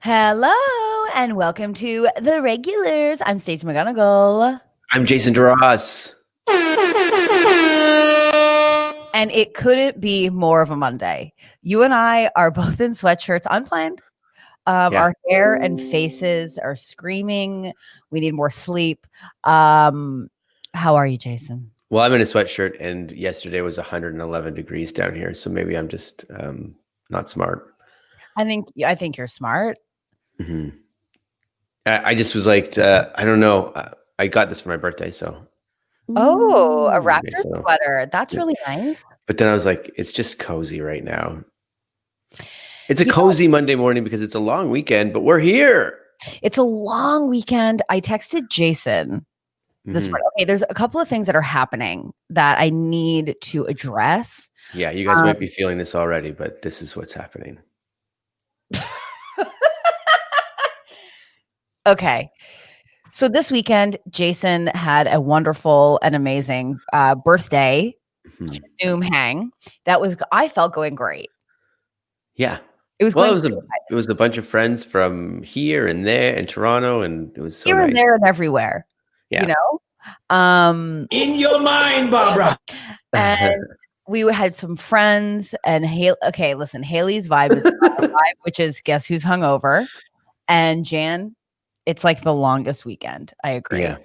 Hello and welcome to The Regulars. I'm Stacey McGonigal. I'm Jason DeRoss. And it couldn't be more of a Monday. You and I are both in sweatshirts, unplanned. Our hair and faces are screaming. We need more sleep. How are you, Jason? Well, I'm in a sweatshirt, and yesterday was 111 degrees down here, so maybe I'm just not smart. I think you're smart. Mm-hmm. I just was like, I don't know. I got this for my birthday, so. Oh, a Raptor sweater. That's really nice. But then I was like, it's just cozy right now. It's a cozy Monday morning because it's a long weekend, but we're here. It's a long weekend. I texted Jason this morning. Okay, there's a couple of things that are happening that I need to address. Yeah, you guys might be feeling this already, but this is what's happening. Okay. So this weekend, Jason had a wonderful and amazing birthday Zoom hang. I felt going great. Yeah. It was it was a bunch of friends from here and there in Toronto, and it was so here nice. And there and everywhere. Yeah. You know? In your mind, Barbara. And we had some friends and Haley's vibe is my vibe, which is guess who's hungover? And Jan, it's like the longest weekend. I agree. Yeah.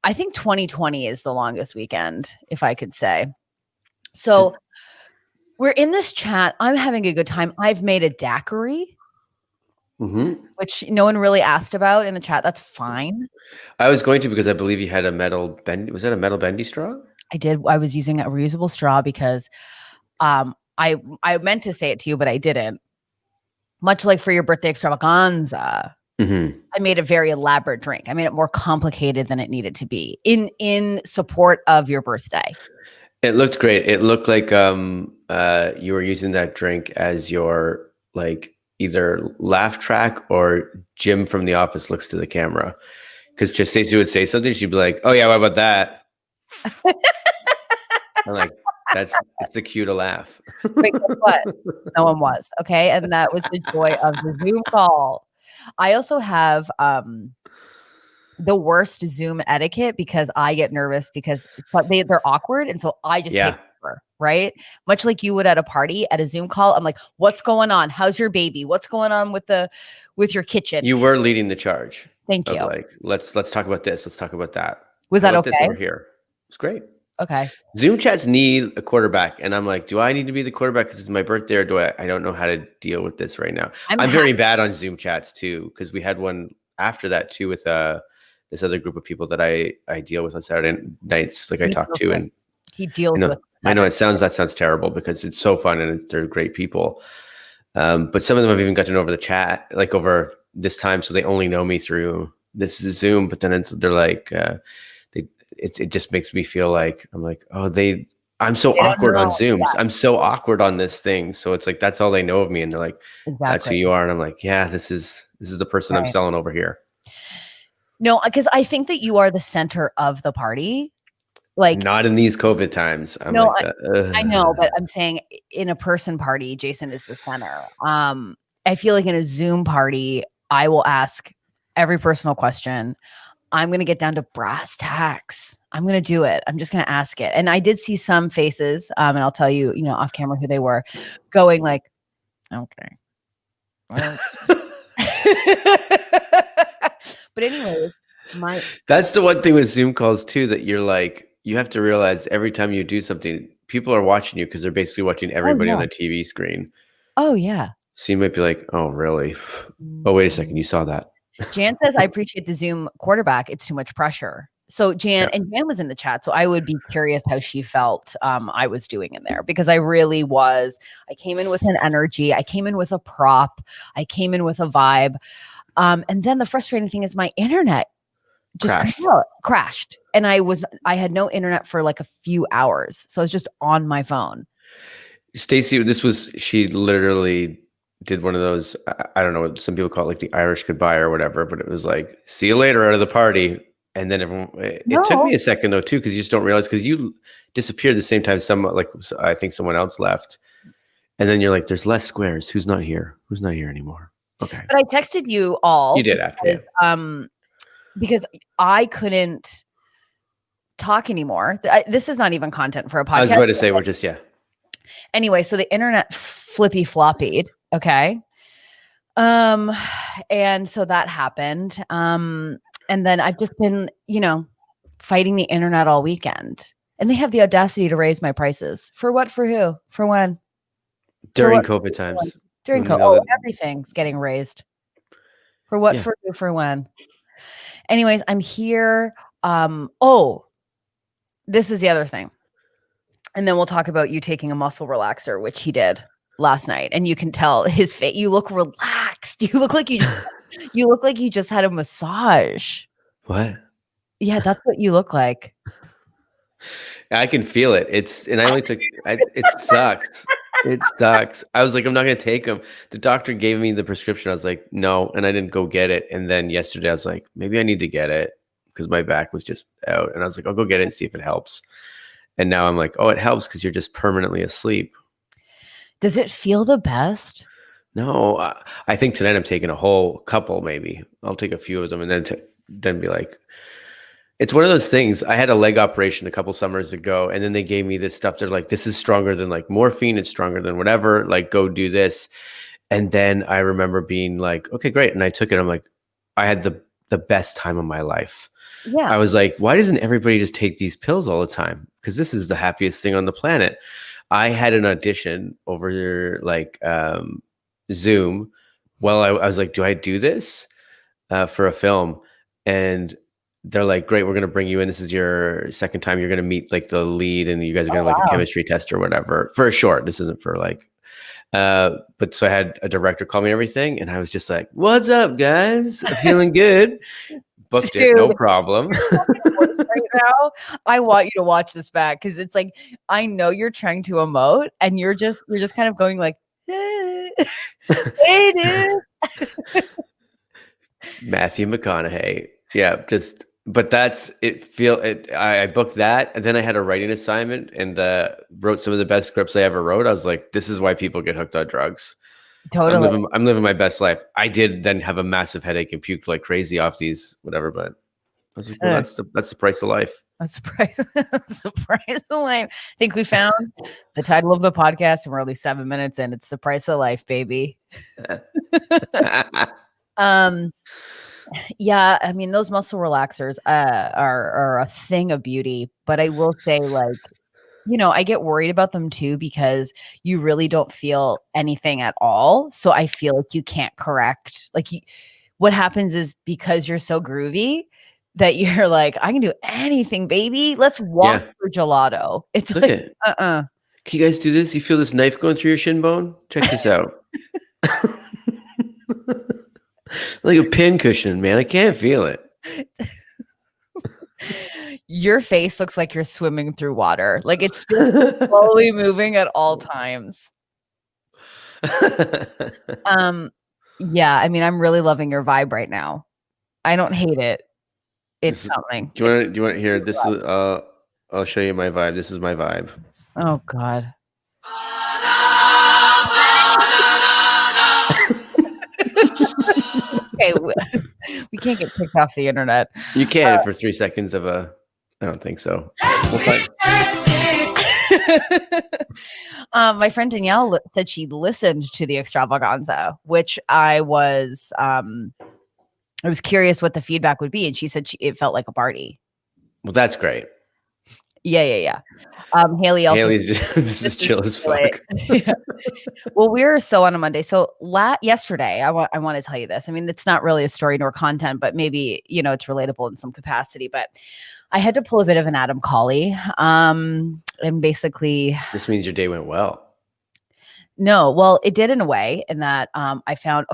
I think 2020 is the longest weekend, if I could say. So we're in this chat. I'm having a good time. I've made a daiquiri, which no one really asked about in the chat. That's fine. I was going to because I believe you had a metal bendy. Was that a metal bendy straw? I did. I was using a reusable straw because I meant to say it to you, but I didn't. Much like for your birthday extravaganza, I made a very elaborate drink. I made it more complicated than it needed to be in support of your birthday. It looked great. It looked like you were using that drink as your like either laugh track or Jim from The Office looks to the camera. Because just Stacey would say something, she'd be like, "Oh yeah, what about that?" I'm like, it's the cue to laugh. Wait, guess what? No one was. Okay, and that was the joy of the Zoom call. I also have the worst Zoom etiquette because I get nervous because they're awkward. And so I just take over, right? Much like you would at a party, at a Zoom call. I'm like, what's going on? How's your baby? What's going on with your kitchen? You were leading the charge. Thank you. Like, let's talk about this. Let's talk about that. Was that okay? This over here. It's great. Okay. Zoom chats need a quarterback. And I'm like, do I need to be the quarterback because it's my birthday, or do I don't know how to deal with this right now? I'm very bad on Zoom chats too, because we had one after that too with this other group of people that I deal with on Saturday nights, like I talk to, and he deals with. I know that sounds terrible because it's so fun and they're great people. But some of them have even gotten over the chat, like over this time, so they only know me through this Zoom. But then they're like, it just makes me feel like I'm like, I'm so awkward on Zooms. Yeah. I'm so awkward on this thing. So it's like that's all they know of me, and they're like, that's who you are. And I'm like, yeah, this is the person I'm selling over here. No, because I think that you are the center of the party. Like, not in these COVID times. I know, but I'm saying in a person party, Jason is the center. I feel like in a Zoom party, I will ask every personal question. I'm going to get down to brass tacks. I'm going to do it. I'm just going to ask it. And I did see some faces, and I'll tell you, off camera who they were, going like, okay. But anyways, that's the one thing with Zoom calls too, that you're like, you have to realize every time you do something, people are watching you because they're basically watching everybody on the TV screen. Oh yeah. So you might be like, oh really? Oh, wait a second. You saw that. Jan says, I appreciate the Zoom quarterback. It's too much pressure. So Jan was in the chat. So I would be curious how she felt I was doing in there, because I really was. I came in with an energy. I came in with a prop. I came in with a vibe. And then the frustrating thing is my internet just crashed. And I had no internet for like a few hours. So I was just on my phone. Stacey, she literally did one of those, I don't know, some people call it like the Irish goodbye or whatever, but it was like, see you later out of the party. And then it took me a second though too, because you just don't realize, because you disappeared the same time I think someone else left. And then you're like, there's less squares. Who's not here? Who's not here anymore? Okay. But I texted you all. You did after, Because I couldn't talk anymore. This is not even content for a podcast. I was about to say, we're just, Anyway, so the internet flippy floppied. Okay. And so that happened. And then I've just been, fighting the internet all weekend. And they have the audacity to raise my prices. For what? For who? For when? during COVID times. During COVID. Everything's getting raised. For what? For who? For when? Anyways, I'm here. This is the other thing. And then we'll talk about you taking a muscle relaxer, which he did last night. And you can tell his face. You look relaxed. You look like you just had a massage. What? Yeah, that's what you look like. I can feel it. It sucks. It sucks. I was like, I'm not going to take them. The doctor gave me the prescription. I was like, no. And I didn't go get it. And then yesterday I was like, maybe I need to get it because my back was just out. And I was like, I'll go get it and see if it helps. And now I'm like, oh, it helps because you're just permanently asleep. Does it feel the best? No, I think tonight I'm taking a whole couple, maybe. I'll take a few of them and then be like, it's one of those things. I had a leg operation a couple summers ago, and then they gave me this stuff. They're like, this is stronger than like morphine. It's stronger than whatever. Like, go do this. And then I remember being like, okay, great. And I took it. I'm like, I had the best time of my life. Yeah. I was like, why doesn't everybody just take these pills all the time? Because this is the happiest thing on the planet. I had an audition over like Zoom. Well, I was like, do I do this for a film? And they're like, great, we're going to bring you in. This is your second time. You're going to meet like the lead and you guys are going to like a chemistry test or whatever for a short. This isn't for like, but so I had a director call me and everything. And I was just like, what's up, guys? Feeling good. Booked it, no problem. Right now, I want you to watch this back because it's like, I know you're trying to emote and you're just kind of going like, hey, dude. Matthew McConaughey. Yeah, but that's it. I booked that, and then I had a writing assignment and wrote some of the best scripts I ever wrote. I was like, this is why people get hooked on drugs. Totally. I'm living my best life. I did then have a massive headache and puked like crazy off these whatever, but I was like, well, that's the price of life. That's the price. That's the price of life. I think we found the title of the podcast, and we're only 7 minutes in. It's the price of life, baby. Yeah, I mean, those muscle relaxers are a thing of beauty, but I will say, like, I get worried about them too because you really don't feel anything at all. So I feel like you can't correct. Like, what happens is because you're so groovy that you're like, I can do anything, baby. Let's walk for gelato. It's Look like, Can you guys do this? You feel this knife going through your shin bone? Check this out. Like a pin cushion, man. I can't feel it. Your face looks like you're swimming through water. Like it's just slowly moving at all times. Yeah, I mean, I'm really loving your vibe right now. I don't hate it. It's something. Do you want to hear this? I'll show you my vibe. This is my vibe. Oh God. Okay, we can't get kicked off the internet. You can for 3 seconds of a. I don't think so. My friend Danielle said she listened to the extravaganza, which I was curious what the feedback would be, and she said it felt like a party. Well, that's great. Yeah. Haley's just chill as fuck. Yeah. Well, we're so on a Monday. So yesterday, I want to tell you this. I mean, it's not really a story nor content, but maybe, it's relatable in some capacity. But I had to pull a bit of an Adam Colley. And basically... This means your day went well. No, well, it did in a way in that I found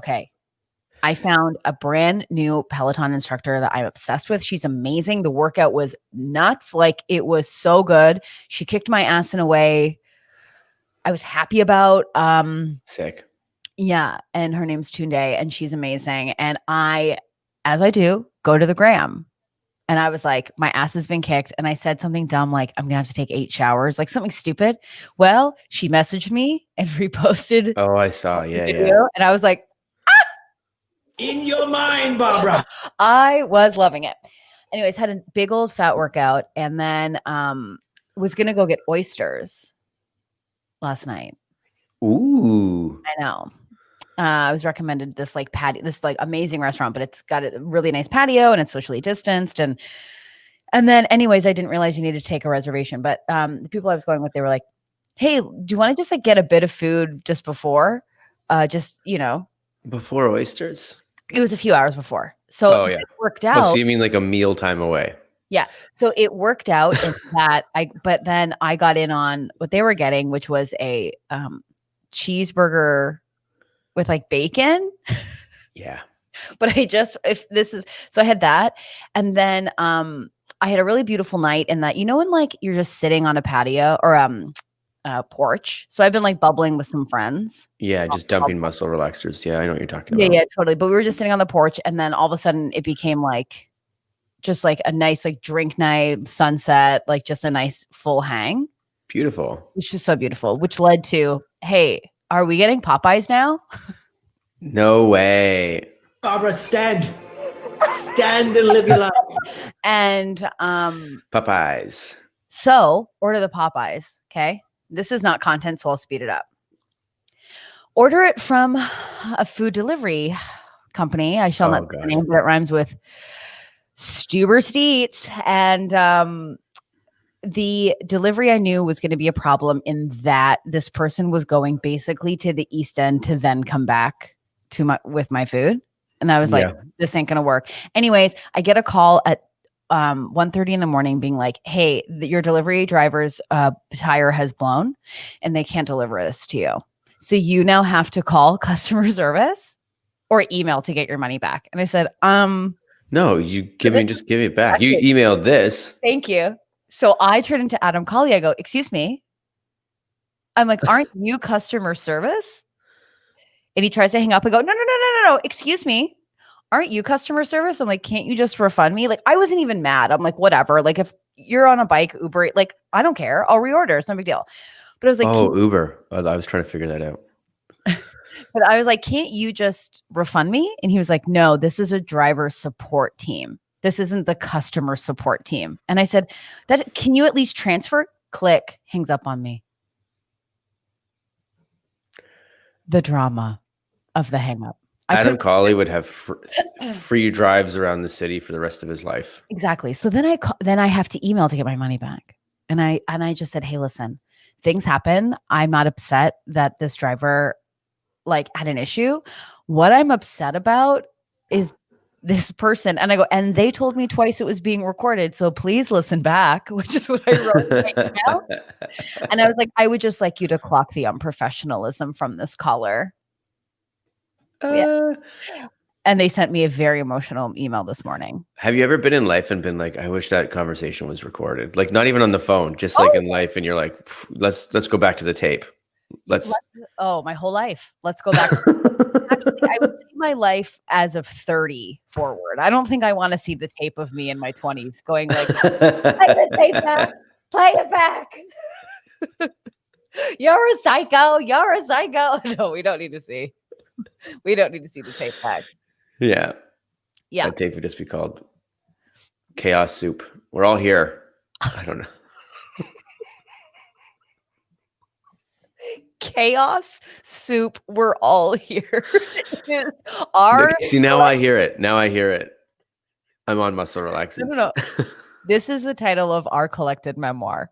a brand new Peloton instructor that I'm obsessed with. She's amazing. The workout was nuts. Like, it was so good. She kicked my ass in a way I was happy about. Sick. Yeah. And her name's Tunde, and she's amazing. And I, as I do, go to the gram. And I was like, my ass has been kicked. And I said something dumb like, I'm going to have to take 8 showers, like something stupid. Well, she messaged me and reposted. Oh, I saw. Yeah. And I was like, In your mind, Barbara. I was loving it. Anyways, had a big old fat workout and then was going to go get oysters last night. Ooh. I know. I was recommended this like this like amazing restaurant, but it's got a really nice patio and it's socially distanced. And then anyways, I didn't realize you needed to take a reservation, but the people I was going with, they were like, hey, do you want to just like get a bit of food just before? Just, Before oysters? it was a few hours before. So it worked out. Oh, so you mean like a meal time away? Yeah. So it worked out in that but then I got in on what they were getting, which was a cheeseburger with like bacon. Yeah. But so I had that. And then I had a really beautiful night in that, when like you're just sitting on a patio or porch. So I've been like bubbling with some friends. Yeah, just dumping muscle relaxers. Yeah, I know what you're talking about. Yeah, totally. But we were just sitting on the porch and then all of a sudden it became like just like a nice like drink night, sunset, like just a nice full hang. Beautiful. Which is so beautiful, which led to, hey, are we getting Popeyes now? No way. Barbara, stand and live your life. And Popeyes. So order the Popeyes. Okay. This is not content, so I'll speed it up. Order it from a food delivery company. I shall not name, but it rhymes with Stuber Steets. And the delivery I knew was going to be a problem in that this person was going basically to the East End to then come back with my food. And I was like, this ain't going to work. Anyways, I get a call at 1:30 in the morning being like, hey, your delivery driver's tire has blown and they can't deliver this to you. So you now have to call customer service or email to get your money back. And I said, no, you just give it back. You emailed this. Thank you. So I turned into Adam Colley. I go, excuse me. I'm like, aren't you customer service? And he tries to hang up. I go, no. Excuse me. Aren't you customer service? I'm like, can't you just refund me? Like, I wasn't even mad. I'm like, whatever. Like, if you're on a bike, Uber, like, I don't care. I'll reorder. It's no big deal. But I was like, oh, Uber. I was trying to figure that out. But I was like, can't you just refund me? And he was like, no, this is a driver support team. This isn't the customer support team. And I said, can you at least transfer? Click, hangs up on me. The drama of the hang up. Adam Colley would have free drives around the city for the rest of his life. Exactly. So then I have to email to get my money back. And I just said, hey, listen, things happen. I'm not upset that this driver like had an issue. What I'm upset about is this person. And I go, and they told me twice it was being recorded. So please listen back, which is what I wrote right now. And I was like, I would just like you to clock the unprofessionalism from this caller. Yeah. And they sent me a very emotional email this morning. Have you ever been in life and been like, I wish that conversation was recorded? Like not even on the phone, just like in life. And you're like, let's go back to the tape. My whole life. Let's go back. Actually, I would see my life as of 30 forward. I don't think I want to see the tape of me in my 20s going like, play the tape back. Play it back. You're a psycho. You're a psycho. No, we don't need to see. We don't need to see the tape back. Yeah. Yeah. That tape would just be called Chaos Soup. We're all here. I don't know. Chaos Soup. We're all here. See, now I hear it. Now I hear it. I'm on muscle relaxers. No. This is the title of our collected memoir.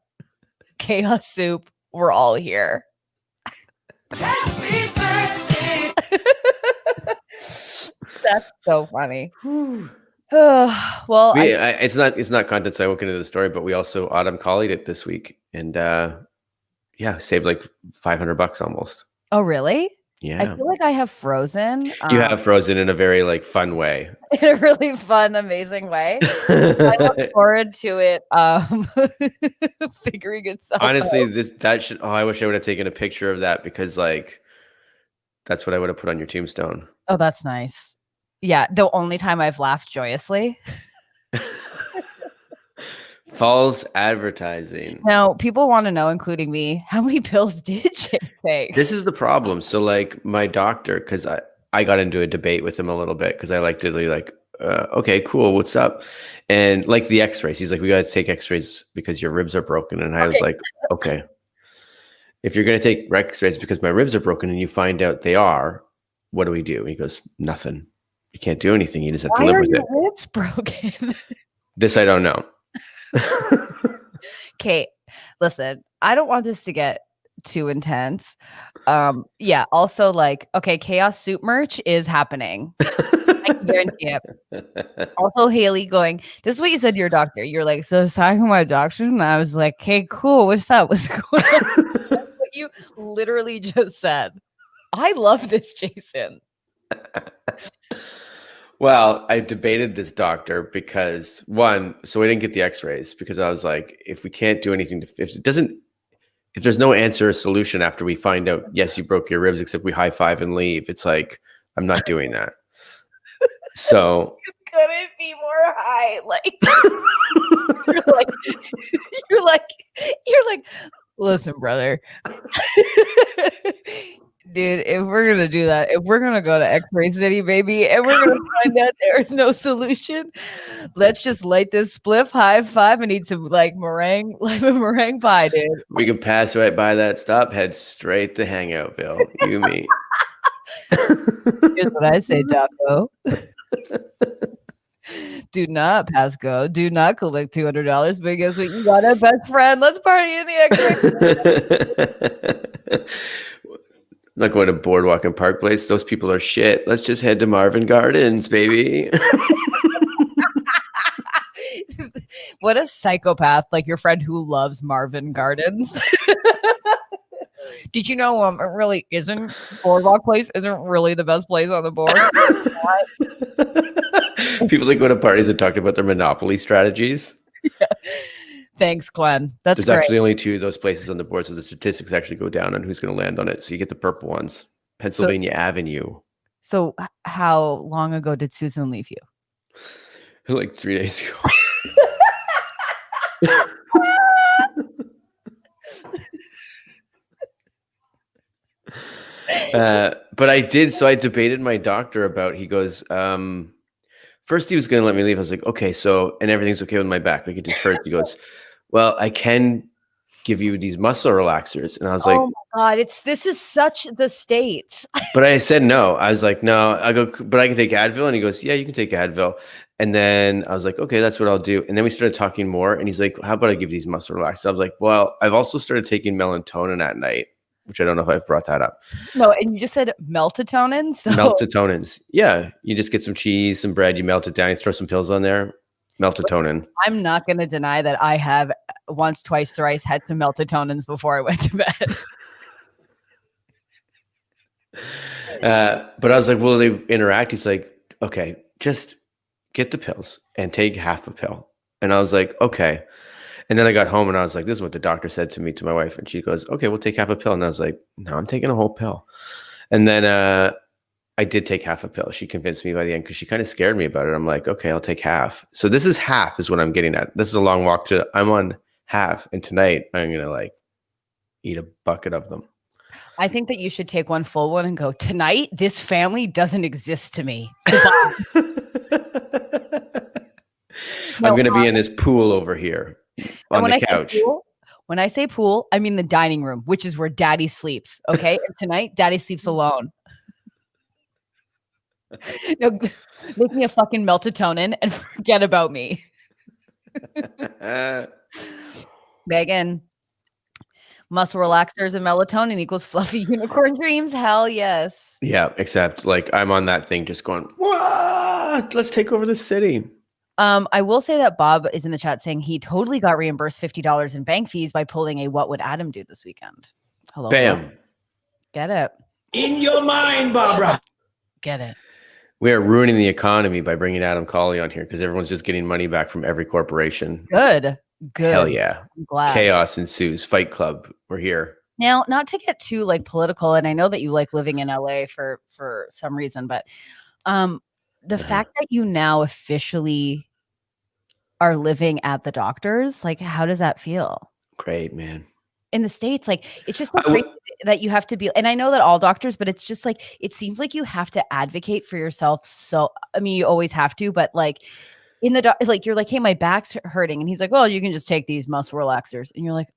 Chaos Soup. We're all here. Happy birthday. That's so funny. Well, it's not content, so I won't get into the story, but we also Autumn Colley'd it this week and saved like $500 almost. Oh, really? Yeah. I feel like I have frozen. You have frozen in a very like fun way. In a really fun, amazing way. I look forward to it figuring itself Honestly, out. I wish I would have taken a picture of that because like that's what I would have put on your tombstone. Oh, that's nice. Yeah, the only time I've laughed joyously. False advertising. Now, people want to know, including me, how many pills did Jake take? This is the problem. So like my doctor, because I got into a debate with him a little bit because I like to be like, okay, cool, what's up? And like the X-rays, he's like, we got to take X-rays because your ribs are broken. And I was like, okay, if you're going to take X-rays because my ribs are broken and you find out they are, what do we do? He goes, nothing. You can't do anything. You just have to live with it. Why are your ribs broken? This I don't know. Okay, listen, I don't want this to get too intense. Yeah, also like, okay, chaos soup merch is happening. I can guarantee it. Also, Haley going, this is what you said to your doctor. You're like, so it's talking to my doctor? And I was like, hey, cool. What's up? What's going on? That's what you literally just said. I love this, Jason. Well, I debated this doctor because so we didn't get the X-rays because I was like, if we can't do anything if there's no answer or solution after we find out, yes, you broke your ribs, except we high five and leave. It's like, I'm not doing that. So you couldn't be more high. Like you're like, listen, brother. Dude, if we're gonna do that, if we're gonna go to X-Ray City, baby, and we're gonna find out there's no solution, let's just light this spliff, high five, and eat some like meringue pie, dude. We can pass right by that stop, head straight to Hangoutville. You, me. Here's what I say, Taco. Do not pass go. Do not collect $200. But guess what? You got a best friend. Let's party in the X-Ray. I'm not going to Boardwalk and Park Place. Those people are shit. Let's just head to Marvin Gardens, baby. What a psychopath. Like your friend who loves Marvin Gardens. Did you know it really isn't Boardwalk Place isn't really the best place on the board? People that go to parties and talk about their Monopoly strategies. Yeah. Thanks, Glenn. There's great. Actually only 2 of those places on the board, so the statistics actually go down on who's going to land on it. So you get the purple ones. Pennsylvania Avenue. So how long ago did Susan leave you? Like 3 days ago. But I did. So I debated my doctor about, he goes, first he was going to let me leave. I was like, okay, and everything's okay with my back. Like it just hurts. He goes, well, I can give you these muscle relaxers. And I was like, oh my God, this is such the States. But I said no. I was like, no. I go, but I can take Advil. And he goes, yeah, you can take Advil. And then I was like, okay, that's what I'll do. And then we started talking more. And he's like, how about I give you these muscle relaxers? I was like, well, I've also started taking melatonin at night, which I don't know if I've brought that up. No, and you just said melatonin. So melatonin's, yeah. You just get some cheese, some bread, you melt it down, you throw some pills on there. Melatonin. I'm not going to deny that I have once, twice, thrice had some melatonin's before I went to bed. But I was like, will they interact? He's like, okay, just get the pills and take half a pill. And I was like, okay. And then I got home and I was like, this is what the doctor said to me, to my wife. And she goes, okay, we'll take half a pill. And I was like, no, I'm taking a whole pill. And then I did take half a pill. She convinced me by the end because she kind of scared me about it. I'm like, okay, I'll take half. So this is half is what I'm getting at. This is a long walk I'm on half. And tonight I'm going to like eat a bucket of them. I think that you should take one full one and go, tonight, this family doesn't exist to me. I'm going to be in this pool over here on the couch. When I say pool, I mean the dining room, which is where daddy sleeps. Okay. And tonight, daddy sleeps alone. No, make me a fucking melatonin and forget about me. Megan, muscle relaxers and melatonin equals fluffy unicorn dreams. Hell yes. Yeah, except like I'm on that thing just going, what? Let's take over the city. I will say that Bob is in the chat saying he totally got reimbursed $50 in bank fees by pulling a What Would Adam Do this weekend. Hello. Bam. Bob. Get it. In your mind, Barbara. Get it. We are ruining the economy by bringing Adam Colley on here because everyone's just getting money back from every corporation. Good. Hell yeah. I'm glad. Chaos ensues. Fight Club. We're here. Now, not to get too like political, and I know that you like living in LA for some reason, but the fact that you now officially are living at the doctor's, like, how does that feel? Great, man. in the States, like it's just so crazy that you have to be, and I know that all doctors, but it's just like it seems like you have to advocate for yourself. So I mean, you always have to, but like in the like you're like, hey, my back's hurting, and he's like, well, you can just take these muscle relaxers, and you're like,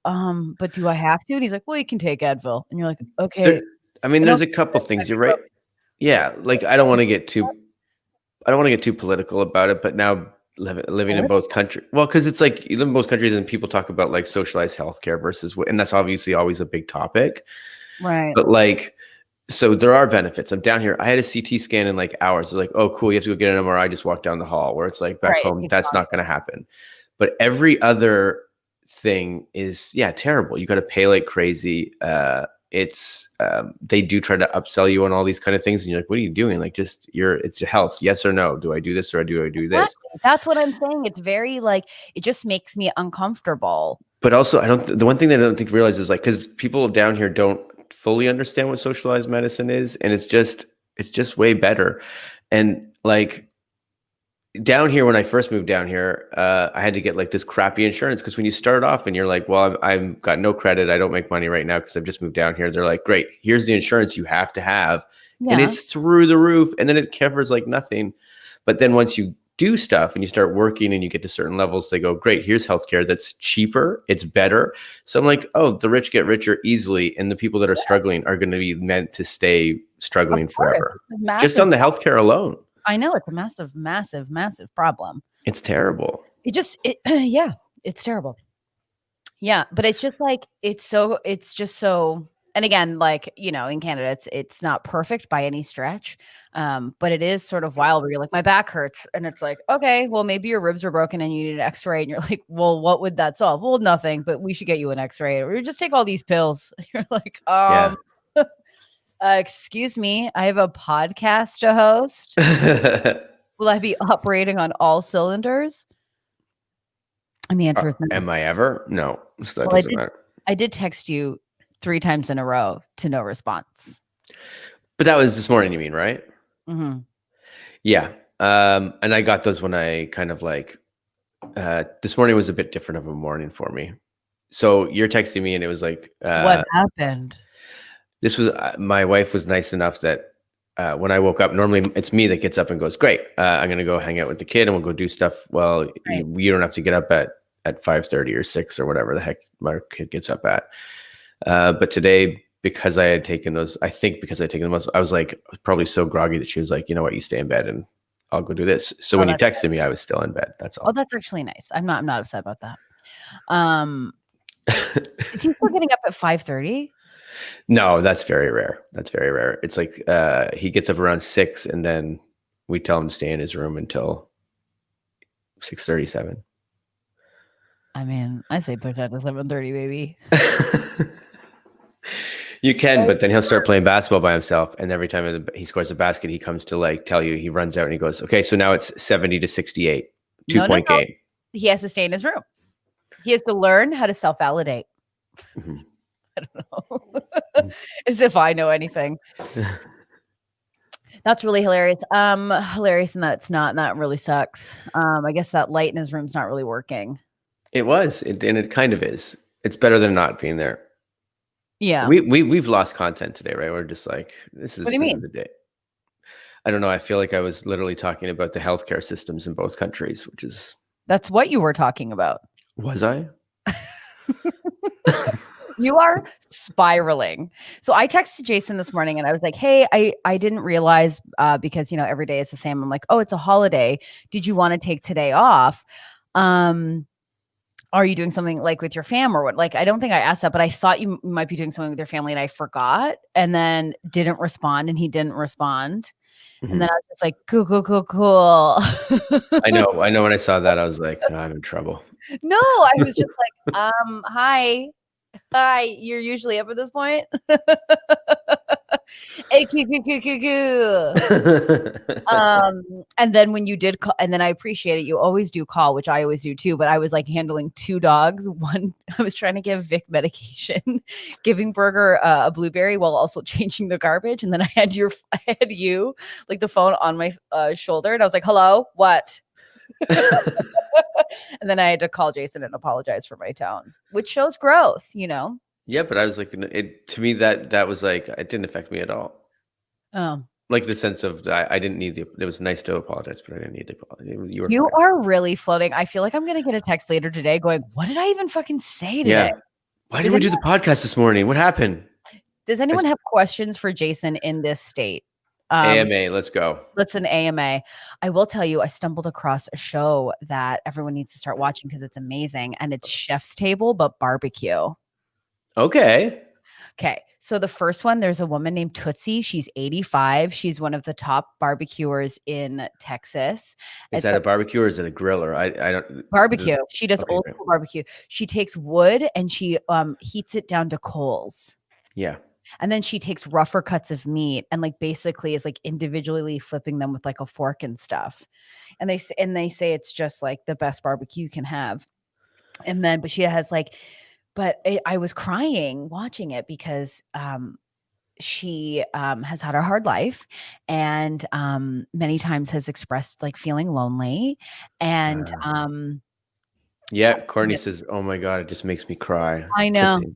but do I have to? And he's like, well, you can take Advil, and you're like, okay. I mean, there's a couple things. You're right. Yeah, like I don't want to get too political about it, but now living in both countries, well, because it's like you live in both countries, and people talk about like socialized healthcare versus and that's obviously always a big topic, right? But like, so there are benefits. I'm down here. I had a CT scan in like hours. It's like, oh, cool. You have to go get an MRI. Just walk down the hall. Where it's like back home, that's not going to happen. But every other thing is, terrible. You got to pay like crazy. They do try to upsell you on all these kind of things, and you're like, what are you doing? Like, it's your health. Yes or no? Do I do this or do I do this? That's what I'm saying. It's very like, it just makes me uncomfortable. But also, the one thing that I don't think realize is like, because people down here don't fully understand what socialized medicine is, and it's just way better. And like down here, when I first moved down here, I had to get like this crappy insurance, because when you start off and you're like, well, I've got no credit, I don't make money right now because I've just moved down here, they're like, great, here's the insurance you have to have, and it's through the roof, and then it covers like nothing. But then once you do stuff and you start working and you get to certain levels, they go, great, here's healthcare that's cheaper, it's better. So I'm like, oh, the rich get richer easily, and the people that are struggling are going to be meant to stay struggling forever. Just on the healthcare alone. I know, it's a massive, massive, massive problem. It's terrible. It's terrible. Yeah, but it's just like it's just so. And again, like, you know, in Canada, it's not perfect by any stretch, but it is sort of wild where you're like, my back hurts, and it's like, okay, well, maybe your ribs are broken and you need an X-ray, and you're like, well, what would that solve? Well, nothing, but we should get you an X-ray, or just take all these pills. You're like, excuse me, I have a podcast to host. Will I be operating on all cylinders? And the answer is no. Am I ever? No, so that doesn't matter. I did text you 3 times in a row to no response. But that was this morning, you mean, right? Mm-hmm. Yeah. And I got those when I kind of like, this morning was a bit different of a morning for me. So you're texting me and it was like, what happened? This was, my wife was nice enough that when I woke up, normally it's me that gets up and goes, great, I'm going to go hang out with the kid and we'll go do stuff. Well, you don't have to get up at 5:30 or 6 or whatever the heck my kid gets up at. But today, because I had taken those, I was like probably so groggy that she was like, you know what, you stay in bed and I'll go do this. So when you texted me, I was still in bed. That's all. Oh, that's actually nice. I'm not upset about that. Is he still getting up at 5:30? No, that's very rare. It's like he gets up around 6 and then we tell him to stay in his room until 6:37. I mean, I say push that to 7:30, baby. You can, but then he'll start playing basketball by himself, and every time he scores a basket, he comes to like tell you, he runs out and he goes, okay, so now it's 70-68, 2-point game. He has to stay in his room. He has to learn how to self-validate. Mm-hmm. I don't know. As if I know anything. That's really hilarious. Hilarious in that it's not, and that really sucks. I guess that light in his room's not really working. It was, and it kind of is. It's better than not being there. Yeah. We've lost content today, right? We're just like, this is the day. I don't know. I feel like I was literally talking about the healthcare systems in both countries, which is. That's what you were talking about. Was I? You are spiraling. So I texted Jason this morning and I was like, hey, I didn't realize because, you know, every day is the same. I'm like, oh, it's a holiday. Did you want to take today off? Are you doing something like with your fam or what? Like, I don't think I asked that, but I thought you might be doing something with your family and I forgot and then didn't respond and he didn't respond. Mm-hmm. And then I was just like, cool. I know. When I saw that, I was like, oh, I'm in trouble. No, I was just like, hi, you're usually up at this point. Hey, and then when you did call, and then I appreciate it, you always do call, which I always do too, but I was like handling 2 dogs. One, I was trying to give Vic medication, giving Burger a blueberry while also changing the garbage. And then I had you like the phone on my shoulder and I was like, hello, what? And then I had to call Jason and apologize for my tone, which shows growth, you know? Yeah, but I was like, it to me that was like it didn't affect me at all. Oh. Like the sense of I didn't need the. It was nice to apologize, but I didn't need to apologize. You were You fine. are really floating. I feel like I'm gonna get a text later today going, what did I even fucking say today? Yeah. Why did Does we do the podcast this morning? What happened? anyone have questions for Jason in this state? AMA, let's go. Let's an AMA. I will tell you, I stumbled across a show that everyone needs to start watching because it's amazing. And it's Chef's Table, but barbecue. Okay. Okay. So the first one, there's a woman named Tootsie. She's 85. She's one of the top barbecuers in Texas. Is that a barbecue or is it a griller? I don't barbecue. She does Okay, old great. school barbecue. She takes wood and she heats it down to coals. Yeah. And then she takes rougher cuts of meat and like basically is like individually flipping them with like a fork and stuff. And they say it's just like the best barbecue you can have. And then, but she has like, I was crying watching it because she has had a hard life and many times has expressed like feeling lonely. And yeah, Courtney says, "Oh my god, it just makes me cry." I know. Tootsie.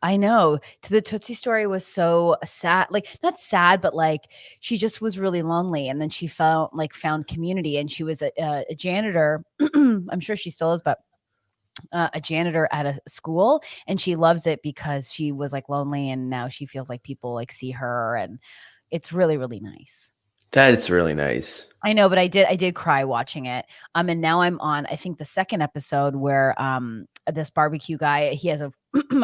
I know. To the Tootsie story was so sad, like not sad, but like she just was really lonely. And then she found community and she was a janitor. I'm sure she still is, but a janitor at a school. And she loves it because she was like lonely and now she feels like people like see her and it's really, really nice. That's really nice. I know, but I did cry watching it. And now I'm on, I think the second episode where this barbecue guy, he has a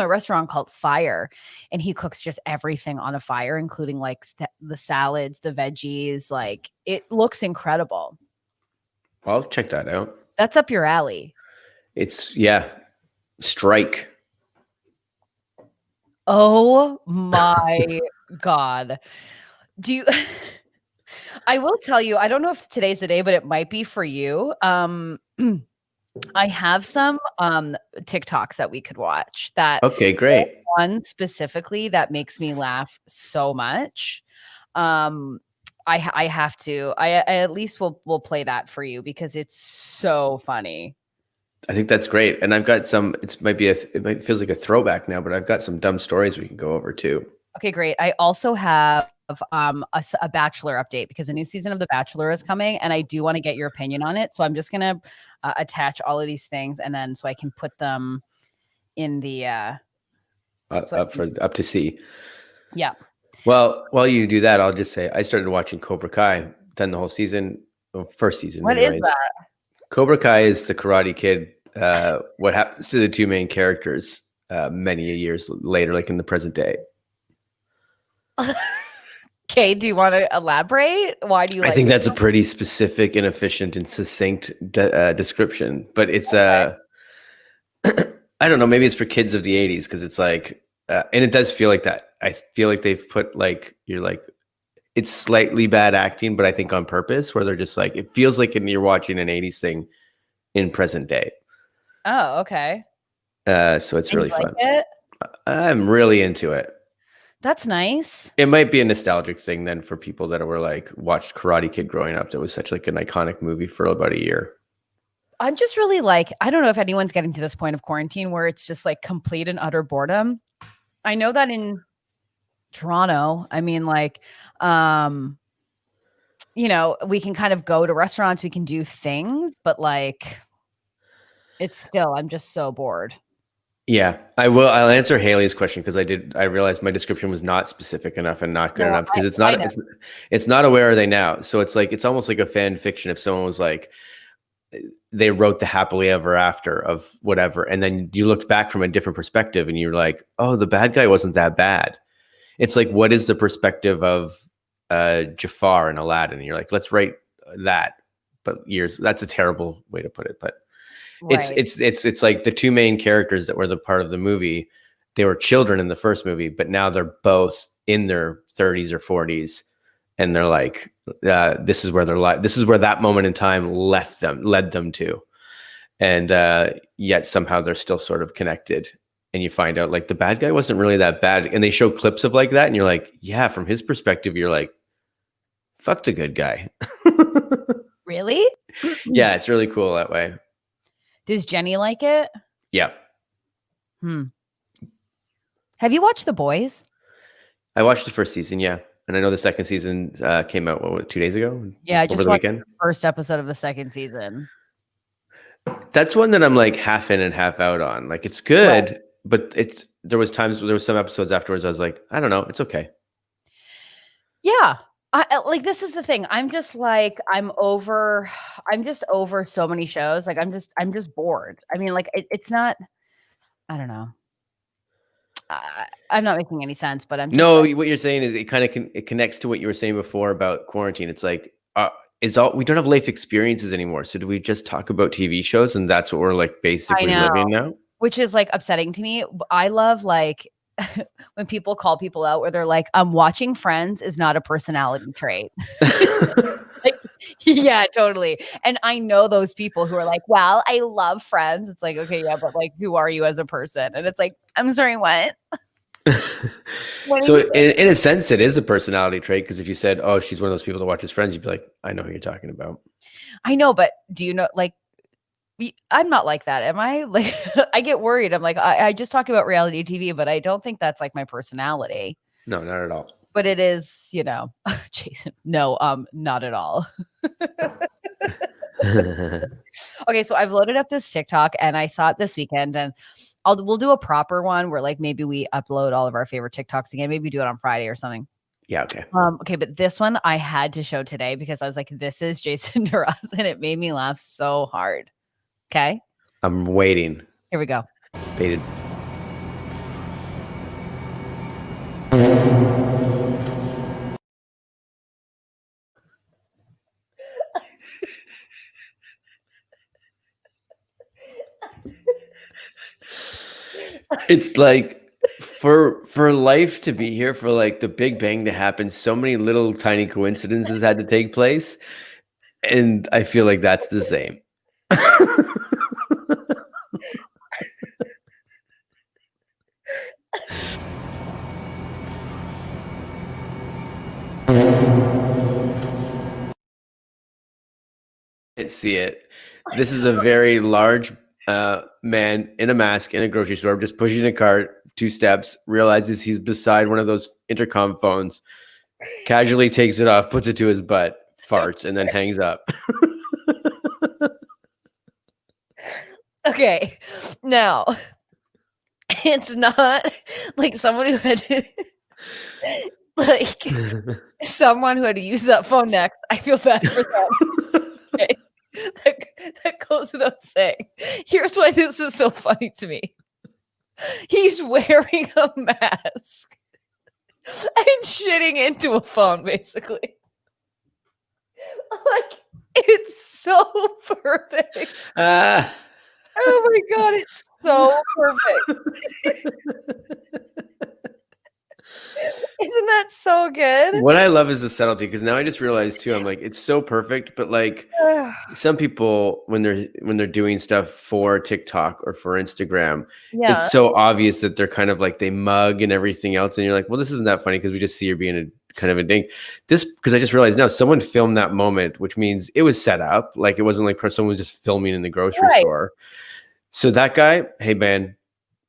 restaurant called Fire and he cooks just everything on a fire, including like the salads, the veggies. Like it looks incredible. I'll check that out. That's up your alley. It's Strike. Oh my God. Do you I will tell you, I don't know if today's the day, but it might be for you. I have some TikToks that we could watch that Okay, great. one specifically that makes me laugh so much. I have to. I at least will play that for you because it's so funny. I think that's great. And I've got some, it feels like a throwback now, but I've got some dumb stories we can go over too. Okay, great. I also have a Bachelor update because a new season of The Bachelor is coming and I do want to get your opinion on it. So I'm just going to attach all of these things and then so I can put them in the up to see. Yeah. Well, while you do that, I'll just say I started watching Cobra Kai, done the whole season, first season. What is that? Cobra Kai is the Karate Kid. What happens to the two main characters many years later, like in the present day. Okay, do you want to elaborate? Why do you? I think that's a pretty specific and efficient and succinct description, but it's I don't know. Maybe it's for kids of the '80s because it's like, and it does feel like that. I feel like they've put it's slightly bad acting, but I think on purpose, where they're just like, it feels like you're watching an '80s thing in present day. Oh, okay. So it's really fun. It? I'm really into it. That's nice. It might be a nostalgic thing then for people that were like watched Karate Kid growing up. That was such like an iconic movie for about a year. I'm just really like, I don't know if anyone's getting to this point of quarantine where it's just like complete and utter boredom. I know that in Toronto, I mean, like, we can kind of go to restaurants, we can do things, but like, it's still, I'm just so bored. Yeah, I will. I'll answer Haley's question because I realized my description was not specific enough and not good enough because it's not a where are they now. So it's almost like a fan fiction. If someone was like, they wrote the happily ever after of whatever, and then you looked back from a different perspective and you're like, oh, the bad guy wasn't that bad. It's like, what is the perspective of Jafar and Aladdin? And you're like, let's write that, but years. That's a terrible way to put it, but. Right. It's like the two main characters that were the part of the movie. They were children in the first movie, but now they're both in their 30s or 40s, and they're like, this is where their life. This is where that moment in time led them to, and yet somehow they're still sort of connected. And you find out like the bad guy wasn't really that bad, and they show clips of like that, and you're like, yeah, from his perspective, you're like, fuck the good guy. Really? Yeah, it's really cool that way. Does Jenny like it? Yeah. Have you watched The Boys? I watched the first season, yeah. And I know the second season came out, 2 days ago? Yeah, I over just the watched weekend? the first episode of the second season. That's one that I'm like half in and half out on. Like it's good, but there was some episodes afterwards I was like, I don't know, it's okay. Yeah. Like this is the thing. I'm just over so many shows. Like I'm just bored. I mean, like it's not. I don't know. I'm not making any sense, but I'm just No, what you're saying is it connects to what you were saying before about quarantine. It's like we don't have life experiences anymore. So do we just talk about TV shows and that's what we're like basically living now? Which is like upsetting to me. I love like when people call people out where they're like, watching Friends is not a personality trait. Like, yeah, totally. And I know those people who are like, well, I love Friends. It's like, okay, yeah, but like, who are you as a person? And it's like, I'm sorry, what? So in a sense, it is a personality trait because if you said, oh, she's one of those people that watches Friends, you'd be like, I know who you're talking about. I know, but do you know, like, I'm not like that. Am I? Like, I get worried. I'm like, I just talk about reality TV, but I don't think that's like my personality. No, not at all. But it is, Jason. No, not at all. Okay, so I've loaded up this TikTok and I saw it this weekend, and we'll do a proper one where like maybe we upload all of our favorite TikToks again. Maybe do it on Friday or something. Yeah, okay. Okay, but this one I had to show today because I was like, this is Jason Deras, and it made me laugh so hard. Okay. I'm waiting. Here we go. Baited. It's like for life to be here, for like the Big Bang to happen, so many little tiny coincidences had to take place. And I feel like that's the same. Can't see it. This is a very large man in a mask in a grocery store, just pushing a cart, 2 steps, realizes he's beside one of those intercom phones, casually takes it off, puts it to his butt, farts, and then hangs up. Okay. Now, it's not like someone who had to, like someone who had to use that phone next. I feel bad for them. Okay. That goes without saying. Here's why this is so funny to me. He's wearing a mask and shitting into a phone, basically. Like, it's so perfect. Oh my God, it's so perfect. Isn't that so good? What I love is the subtlety, because now I just realized too, I'm like, it's so perfect, but like some people when they're doing stuff for TikTok or for Instagram, it's so obvious that they're kind of like they mug and everything else, and you're like, well, this isn't that funny because we just see her being a kind of a dink. This, because I just realized now someone filmed that moment, which means it was set up. Like it wasn't like someone was just filming in the grocery store. So that guy, hey man,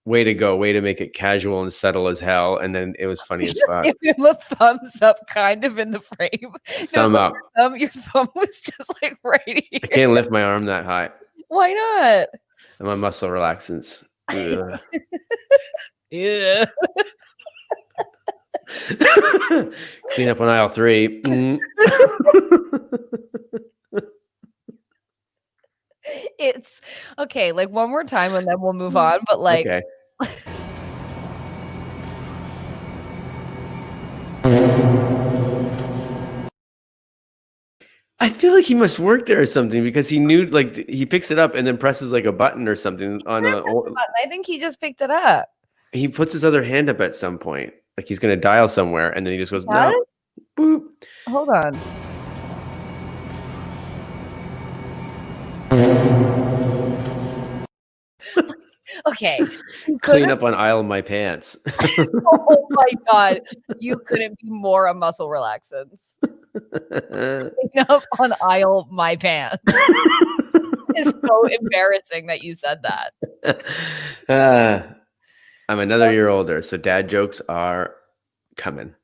way to go, way to make it casual and subtle as hell, and then it was funny as fuck. Give him a thumbs up, kind of in the frame. Thumb up. Your thumb was just like right here. I can't lift my arm that high. Why not? And my muscle relaxants. Yeah. Clean up on aisle 3. It's okay. Like one more time, and then we'll move on. But like, okay. I feel like he must work there or something because he knew, like, he picks it up and then presses like a button or something on a. I think he just picked it up. He puts his other hand up at some point, like he's going to dial somewhere, and then he just goes, no. Boop. Hold on. Okay. Clean up on aisle my pants. Oh my God. You couldn't be more a muscle relaxants. Clean up on aisle my pants. It's so embarrassing that you said that. I'm another year older, so dad jokes are coming.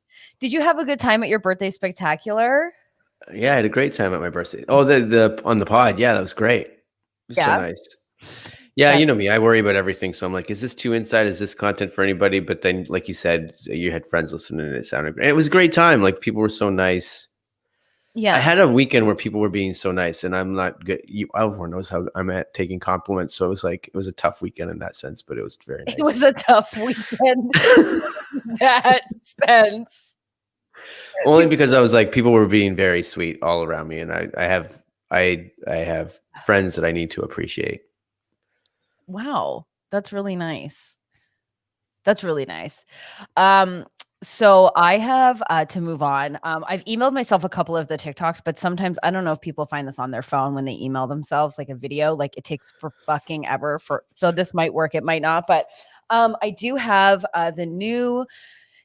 Did you have a good time at your birthday spectacular? Yeah, I had a great time at my birthday. Oh, the on the pod. Yeah, that was great. It was so Yeah. nice. Yeah, That- you know me. I worry about everything. So I'm like, is this too inside? Is this content for anybody? But then, like you said, you had friends listening and it sounded great. And it was a great time. Like people were so nice. Yeah. I had a weekend where people were being so nice, and I'm not good. Everyone knows how I'm at taking compliments. So it was like, it was a tough weekend in that sense, but it was very nice. It was a tough weekend. That sense. Only because I was like, people were being very sweet all around me. And I have friends that I need to appreciate. Wow. That's really nice. That's really nice. So I have to move on. I've emailed myself a couple of the TikToks, but sometimes I don't know if people find this on their phone when they email themselves like a video, like it takes for fucking ever so this might work, it might not, but I do have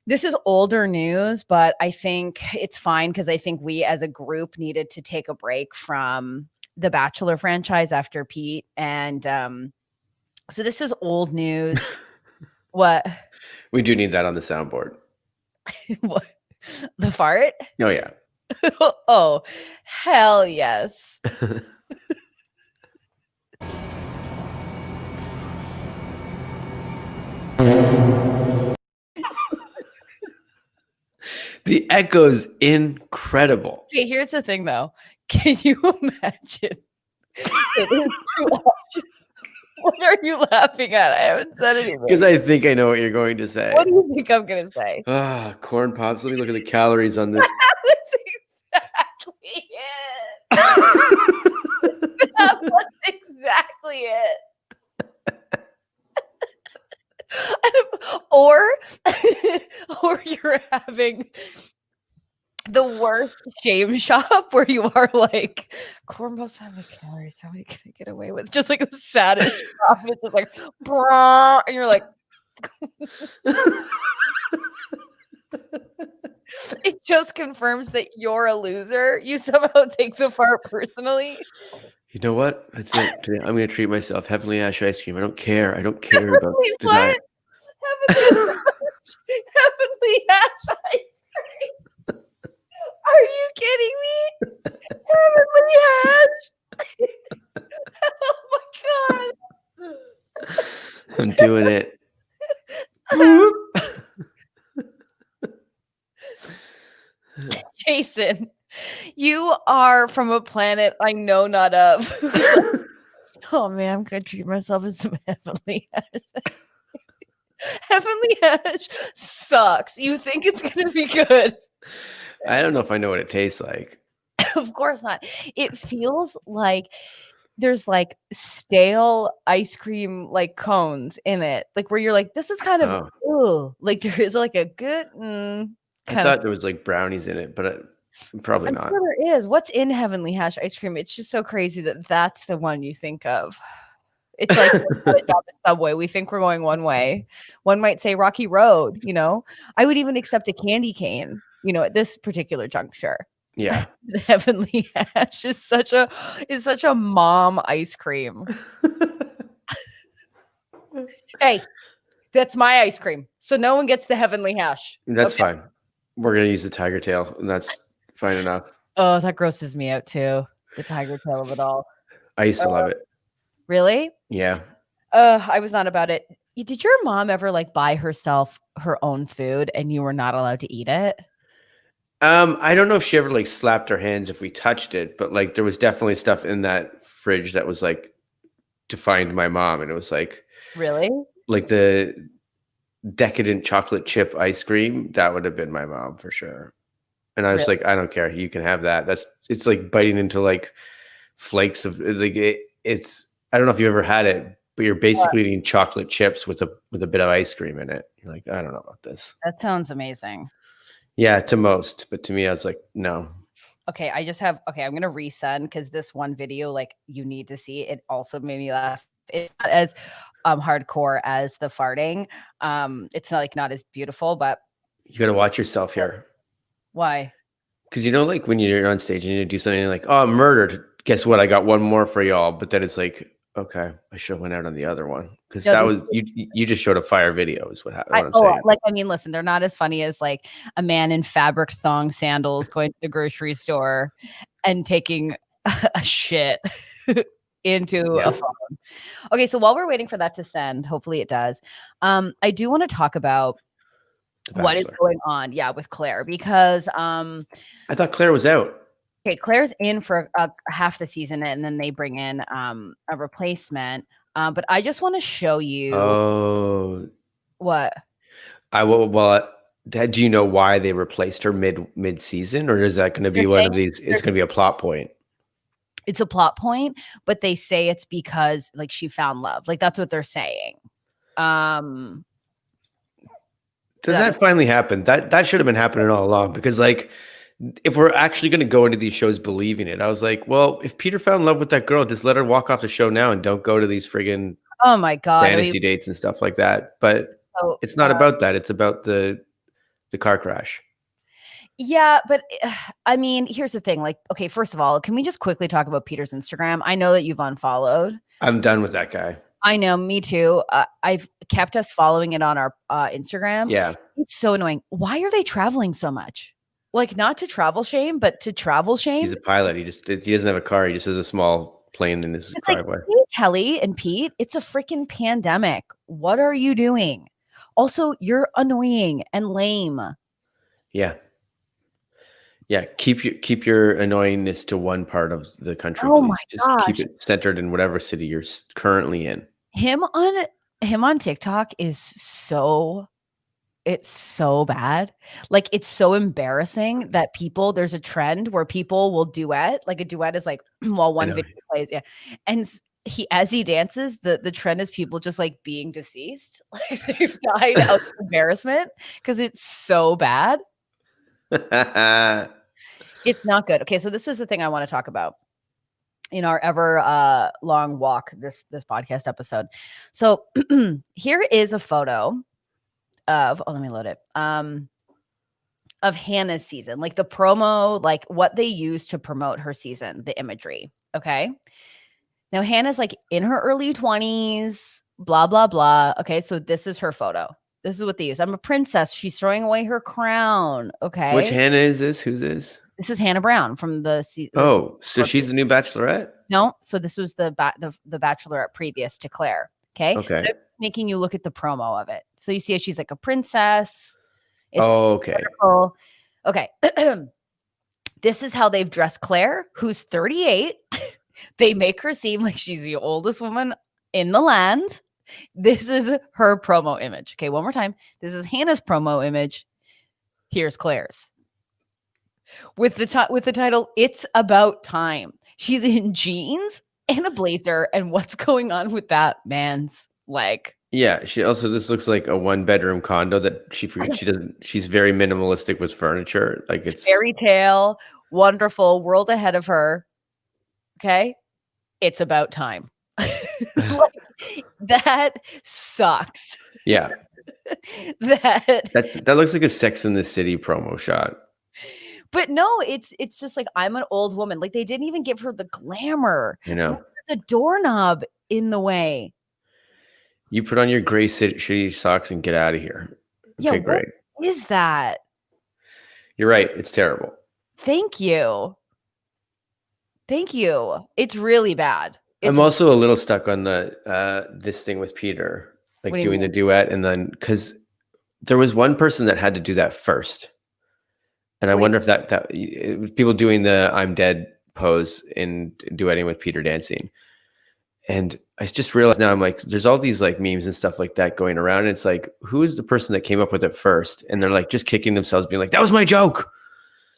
this is older news, but I think it's fine because I think we as a group needed to take a break from the Bachelor franchise after Pete. And so this is old news. What? We do need that on the soundboard. What? The fart? Oh yeah. Oh, hell yes. The echo's incredible. Okay, here's the thing though. Can you imagine? What are you laughing at? I haven't said anything. Because I think I know what you're going to say. What do you think I'm gonna say? Ah, corn pops. Let me look at the calories on this. That's exactly it. That's exactly it. or you're having the worst shame shop where you are like, corn puffs, how many calories? How many can I get away with? Just like the saddest shop. It's just like, brah, and you're like, it just confirms that you're a loser. You somehow take the fart personally. You know what? That's it. Today, I'm going to treat myself. Heavenly Ash ice cream. I don't care. I don't care about the diet. Heavenly Ash ice cream. Are you kidding me? Heavenly Ash. Oh my god. I'm doing it. Jason, you are from a planet I know not of. Oh man, I'm gonna treat myself as some Heavenly Ash. Heavenly Ash sucks. You think it's gonna be good? I don't know if I know what it tastes like. Of course not. It feels like there's like stale ice cream like cones in it, like where you're like, this is kind of like there is like a good. I thought there was like brownies in it, but probably not. Sure there is. What's in Heavenly Hash ice cream? It's just so crazy that that's the one you think of. It's like Subway. We think we're going one way. One might say Rocky Road. You know, I would even accept a candy cane. You know, at this particular juncture. Yeah, Heavenly Hash is such a mom ice cream. Hey, that's my ice cream, so no one gets the Heavenly Hash. That's fine. We're gonna use the tiger tail, and that's fine enough. Oh, that grosses me out too. The tiger tail of it all. I used to love it. Really? Yeah. I was not about it. Did your mom ever like buy herself her own food and you were not allowed to eat it? I don't know if she ever like slapped her hands if we touched it, but like there was definitely stuff in that fridge that was like defined my mom, and it was like really like the decadent chocolate chip ice cream. That would have been my mom for sure. And I was like, I don't care. You can have that. It's like biting into like flakes of like it's. I don't know if you ever had it, but you're basically eating chocolate chips with a bit of ice cream in it. You're like, I don't know about this. That sounds amazing. Yeah, to most, but to me, I was like, no. Okay, I'm gonna resend because this one video, like, you need to see. It also made me laugh. It's not as hardcore as the farting. It's not as beautiful, but You gotta watch yourself here. Why? Because you know, like when you're on stage and you do something like, oh, I'm murdered. Guess what? I got one more for y'all. But then it's like, Okay, I should have went out on the other one because No, that these was you just showed a fire video is what I, I'm oh, saying. like, I mean, listen, they're not as funny as like a man in fabric thong sandals going to the grocery store and taking a shit into Yeah. a phone. Okay, so while we're waiting for that to send, hopefully it does. I do want to talk about The what is Bachelor. going on, with Claire, because I thought Claire was out. okay, Claire's in for half the season, and then they bring in a replacement. But I just want to show you Oh, what. I will. Well, do you know why they replaced her mid season, or is that going to They're be one saying of these? It's going to be a plot point. it's a plot point, but they say it's because like she found love. Like that's what they're saying. Did that finally happen? That should have been happening all along because like if we're actually going to go into these shows believing it, I was like, well, if Peter found love with that girl, just let her walk off the show now and don't go to these friggin' Oh my god, fantasy dates and stuff like that. But it's not about that. It's about the car crash. Yeah, but I mean, here's the thing. Like, okay, first of all, can we just quickly talk about Peter's Instagram? I know that you've unfollowed. I'm done with that guy. I know, me too. I've kept us following it on our Instagram. Yeah. It's so annoying. Why are they traveling so much? Like, not to travel shame, but to travel shame. He's a pilot. He doesn't have a car. He just has a small plane in his driveway. Like, hey, Kelly and Pete, it's a freaking pandemic. What are you doing? Also, you're annoying and lame. Yeah. Yeah, keep your annoyingness to one part of the country, Oh please. my Just gosh. keep it centered in whatever city you're currently in. Him on TikTok is it's so bad. Like it's so embarrassing that there's a trend where people will duet. Like a duet is like while one video plays, yeah. And as he dances, the trend is people just like being deceased. Like they've died out of embarrassment because it's so bad. It's not good. Okay, so this is the thing I want to talk about in our ever long walk this podcast episode. So here is a photo of let me load it. Of Hannah's season, like the promo, like what they use to promote her season, the imagery. Okay. Now Hannah's like in her early 20s, blah, blah, blah. Okay, so this is her photo. This is what they use. I'm a princess. She's throwing away her crown. Okay. Which Hannah is this? Who's this? This is Hannah Brown from the Oh, so she's the new Bachelorette? No, so this was the Bachelorette previous to Claire. Okay. Okay. Making you look at the promo of it. So you see she's like a princess. It's okay. Wonderful. Okay. This is how they've dressed Claire, who's 38. They make her seem like she's the oldest woman in the land. This is her promo image. Okay, one more time. This is Hannah's promo image. Here's Claire's. With the title, It's About Time. She's in jeans and a blazer, and what's going on with that man's leg? Yeah, this looks like a 1-bedroom condo that she's very minimalistic with furniture. Like it's fairy tale, wonderful, world ahead of her. Okay? It's about time. Like, that sucks. Yeah. That looks like a Sex in the City promo shot. But no, it's just like I'm an old woman. Like they didn't even give her the glamour. You know, the doorknob in the way. You put on your gray shitty socks and get out of here. Okay, yeah, great. What is that? You're right. It's terrible. Thank you. It's really bad. I'm also a little stuck on the this thing with Peter, like doing the duet, and then because there was one person that had to do that first. And I wonder if that it was people doing the I'm dead pose and duetting with Peter dancing. And I just realized now I'm like, there's all these like memes and stuff like that going around. And it's like, who is the person that came up with it first? And they're like just kicking themselves, being like, that was my joke.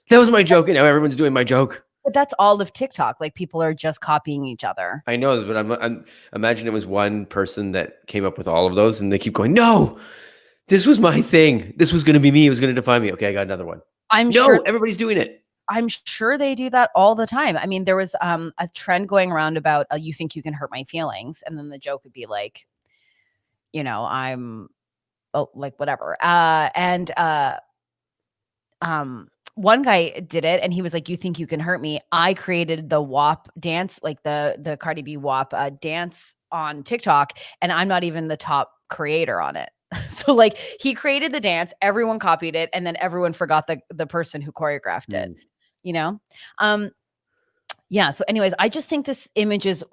That was my joke. And now everyone's doing my joke. But that's all of TikTok. Like people are just copying each other. I know, but I'm imagine it was one person that came up with all of those and they keep going, no, this was my thing. This was going to be me. It was going to define me. Okay, I got another one. I'm sure everybody's doing it. I'm sure they do that all the time. I mean, there was a trend going around about you think you can hurt my feelings, and then the joke would be like, I'm like whatever. one guy did it and he was like, you think you can hurt me? I created the WAP dance, like the Cardi B WAP dance on TikTok, and I'm not even the top creator on it. So like he created the dance, everyone copied it, and then everyone forgot the person who choreographed it, you know? Yeah. So anyways, I just think this image is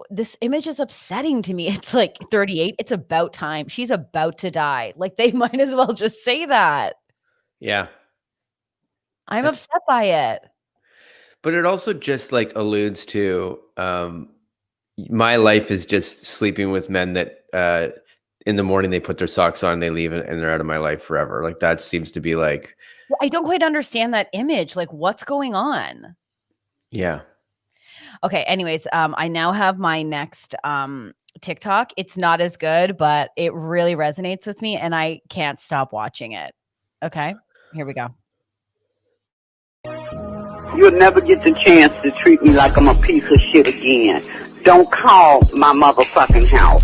upsetting to me. It's like 38. It's about time. She's about to die. Like they might as well just say that. Yeah. I'm upset by it. But it also just like alludes to my life is just sleeping with men that in the morning they put their socks on, they leave, and they're out of my life forever. Like that seems to be like. Well, I don't quite understand that image. Like what's going on? Yeah. Okay. Anyways, I now have my next TikTok. It's not as good, but it really resonates with me and I can't stop watching it. Okay. Here we go. You'll never get the chance to treat me like I'm a piece of shit again. Don't call my motherfucking house.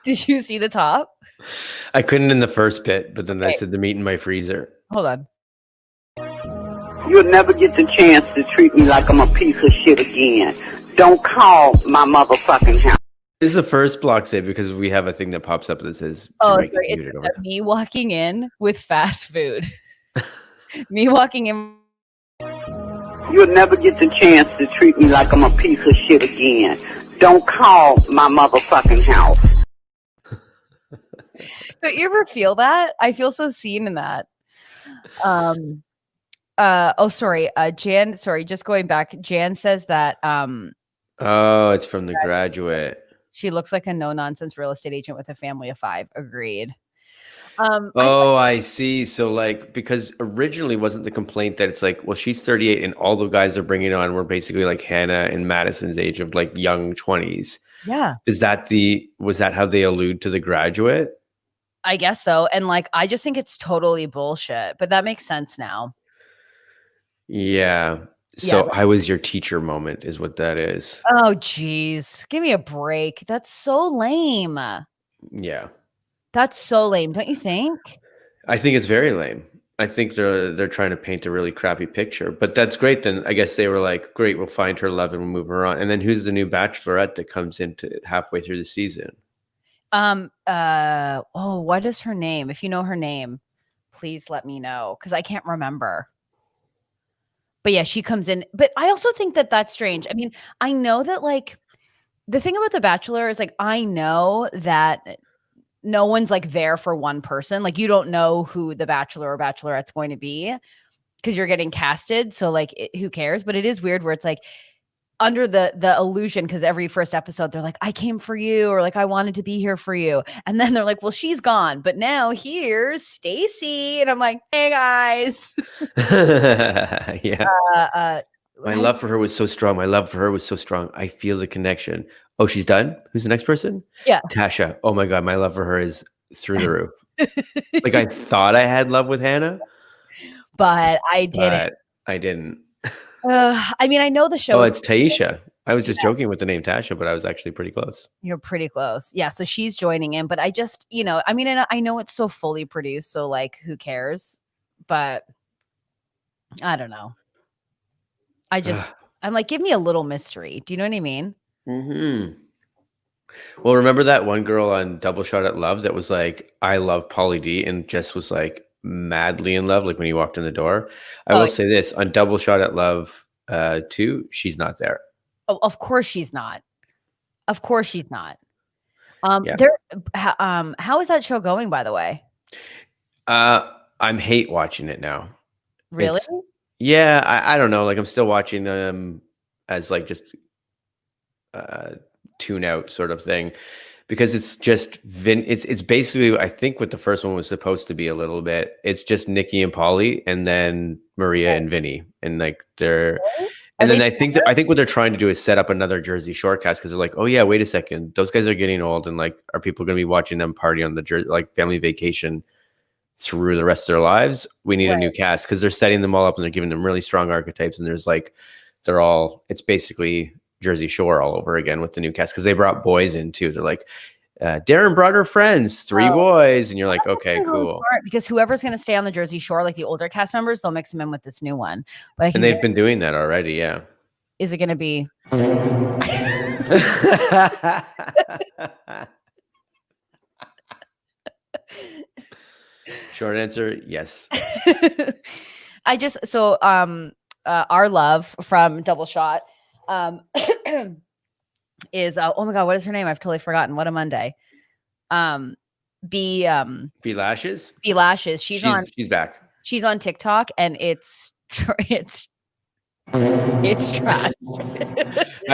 Did you see the top? I couldn't in the first bit, but then I said the meat in my freezer. Hold on. You'll never get the chance to treat me like I'm a piece of shit again. Don't call my motherfucking house. This is the first block save because we have a thing that pops up that says, oh, sorry, it's me walking in with fast food. Me walking in. You'll never get the chance to treat me like I'm a piece of shit again. Don't call my motherfucking house. Don't you ever feel that? I feel so seen in that. Oh, sorry. Jan, sorry, just going back. Jan says that oh, it's from The Graduate. She looks like a no-nonsense real estate agent with a family of 5. Agreed. I see. So like, because originally wasn't the complaint that it's like, well, she's 38 and all the guys they're bringing on were basically like Hannah and Madison's age of like young 20s. Yeah. Was that how they allude to The Graduate? I guess so. And like, I just think it's totally bullshit, but that makes sense now. Yeah. So I was your teacher moment is what that is. Oh, geez. Give me a break. That's so lame. Yeah. That's so lame, don't you think? I think it's very lame. I think they're trying to paint a really crappy picture, but that's great. Then I guess they were like, great, we'll find her love and we'll move her on. And then who's the new bachelorette that comes into halfway through the season? What is her name? If you know her name, please let me know because I can't remember. But yeah, she comes in. But I also think that that's strange. I mean, I know that like the thing about The Bachelor is like, I know that no one's like there for one person. Like you don't know who the bachelor or bachelorette's going to be because you're getting casted. So like, who cares? But it is weird where it's like under the illusion, because every first episode they're like, I came for you, or like I wanted to be here for you. And then they're like, well, she's gone. But now here's Stacy. And I'm like, hey guys. Yeah. My love for her was so strong. I feel the connection. Oh, she's done? Who's the next person? Yeah. Tasha. Oh my God. My love for her is through the roof. Like I thought I had love with Hannah. But I didn't. I didn't. I mean, I know the show. Oh, it's Taisha. I was just joking with the name Tasha, but I was actually pretty close. You're pretty close. Yeah. So she's joining in, but I just, I mean, and I know it's so fully produced. So like, who cares? But I don't know. I'm like, give me a little mystery. Do you know what I mean? Mm-hmm. Well, remember that one girl on Double Shot at Love that was like, I love Pauly D, and just was like madly in love, like when he walked in the door. I will say this, on Double Shot at Love 2, she's not there. Oh, of course she's not. Of course she's not. Yeah. How is that show going, by the way? I'm hate watching it now. Really? Yeah, I don't know. Like I'm still watching as like just tune out sort of thing, because it's just it's basically, I think what the first one was supposed to be a little bit. It's just Nikki and Pauly, and then Maria and Vinny, and like they're. And then I think what they're trying to do is set up another Jersey Shore cast, because they're like, oh yeah, wait a second, those guys are getting old, and like, are people going to be watching them party on the like family vacation through the rest of their lives? We need a new cast, because they're setting them all up and they're giving them really strong archetypes, and there's like, it's basically Jersey Shore all over again with the new cast, because they brought boys in too. They're like, Darren brought her friends, 3 boys, and you're like, okay, cool. Because whoever's going to stay on the Jersey Shore, like the older cast members, they'll mix them in with this new one. But and they've been doing that already. Yeah. Is it going to be? Short answer, yes. I just our love from Double Shot is oh my god, what is her name? I've totally forgotten. What a Monday. B Lashes. B Lashes. She's back. She's on TikTok and it's trash. I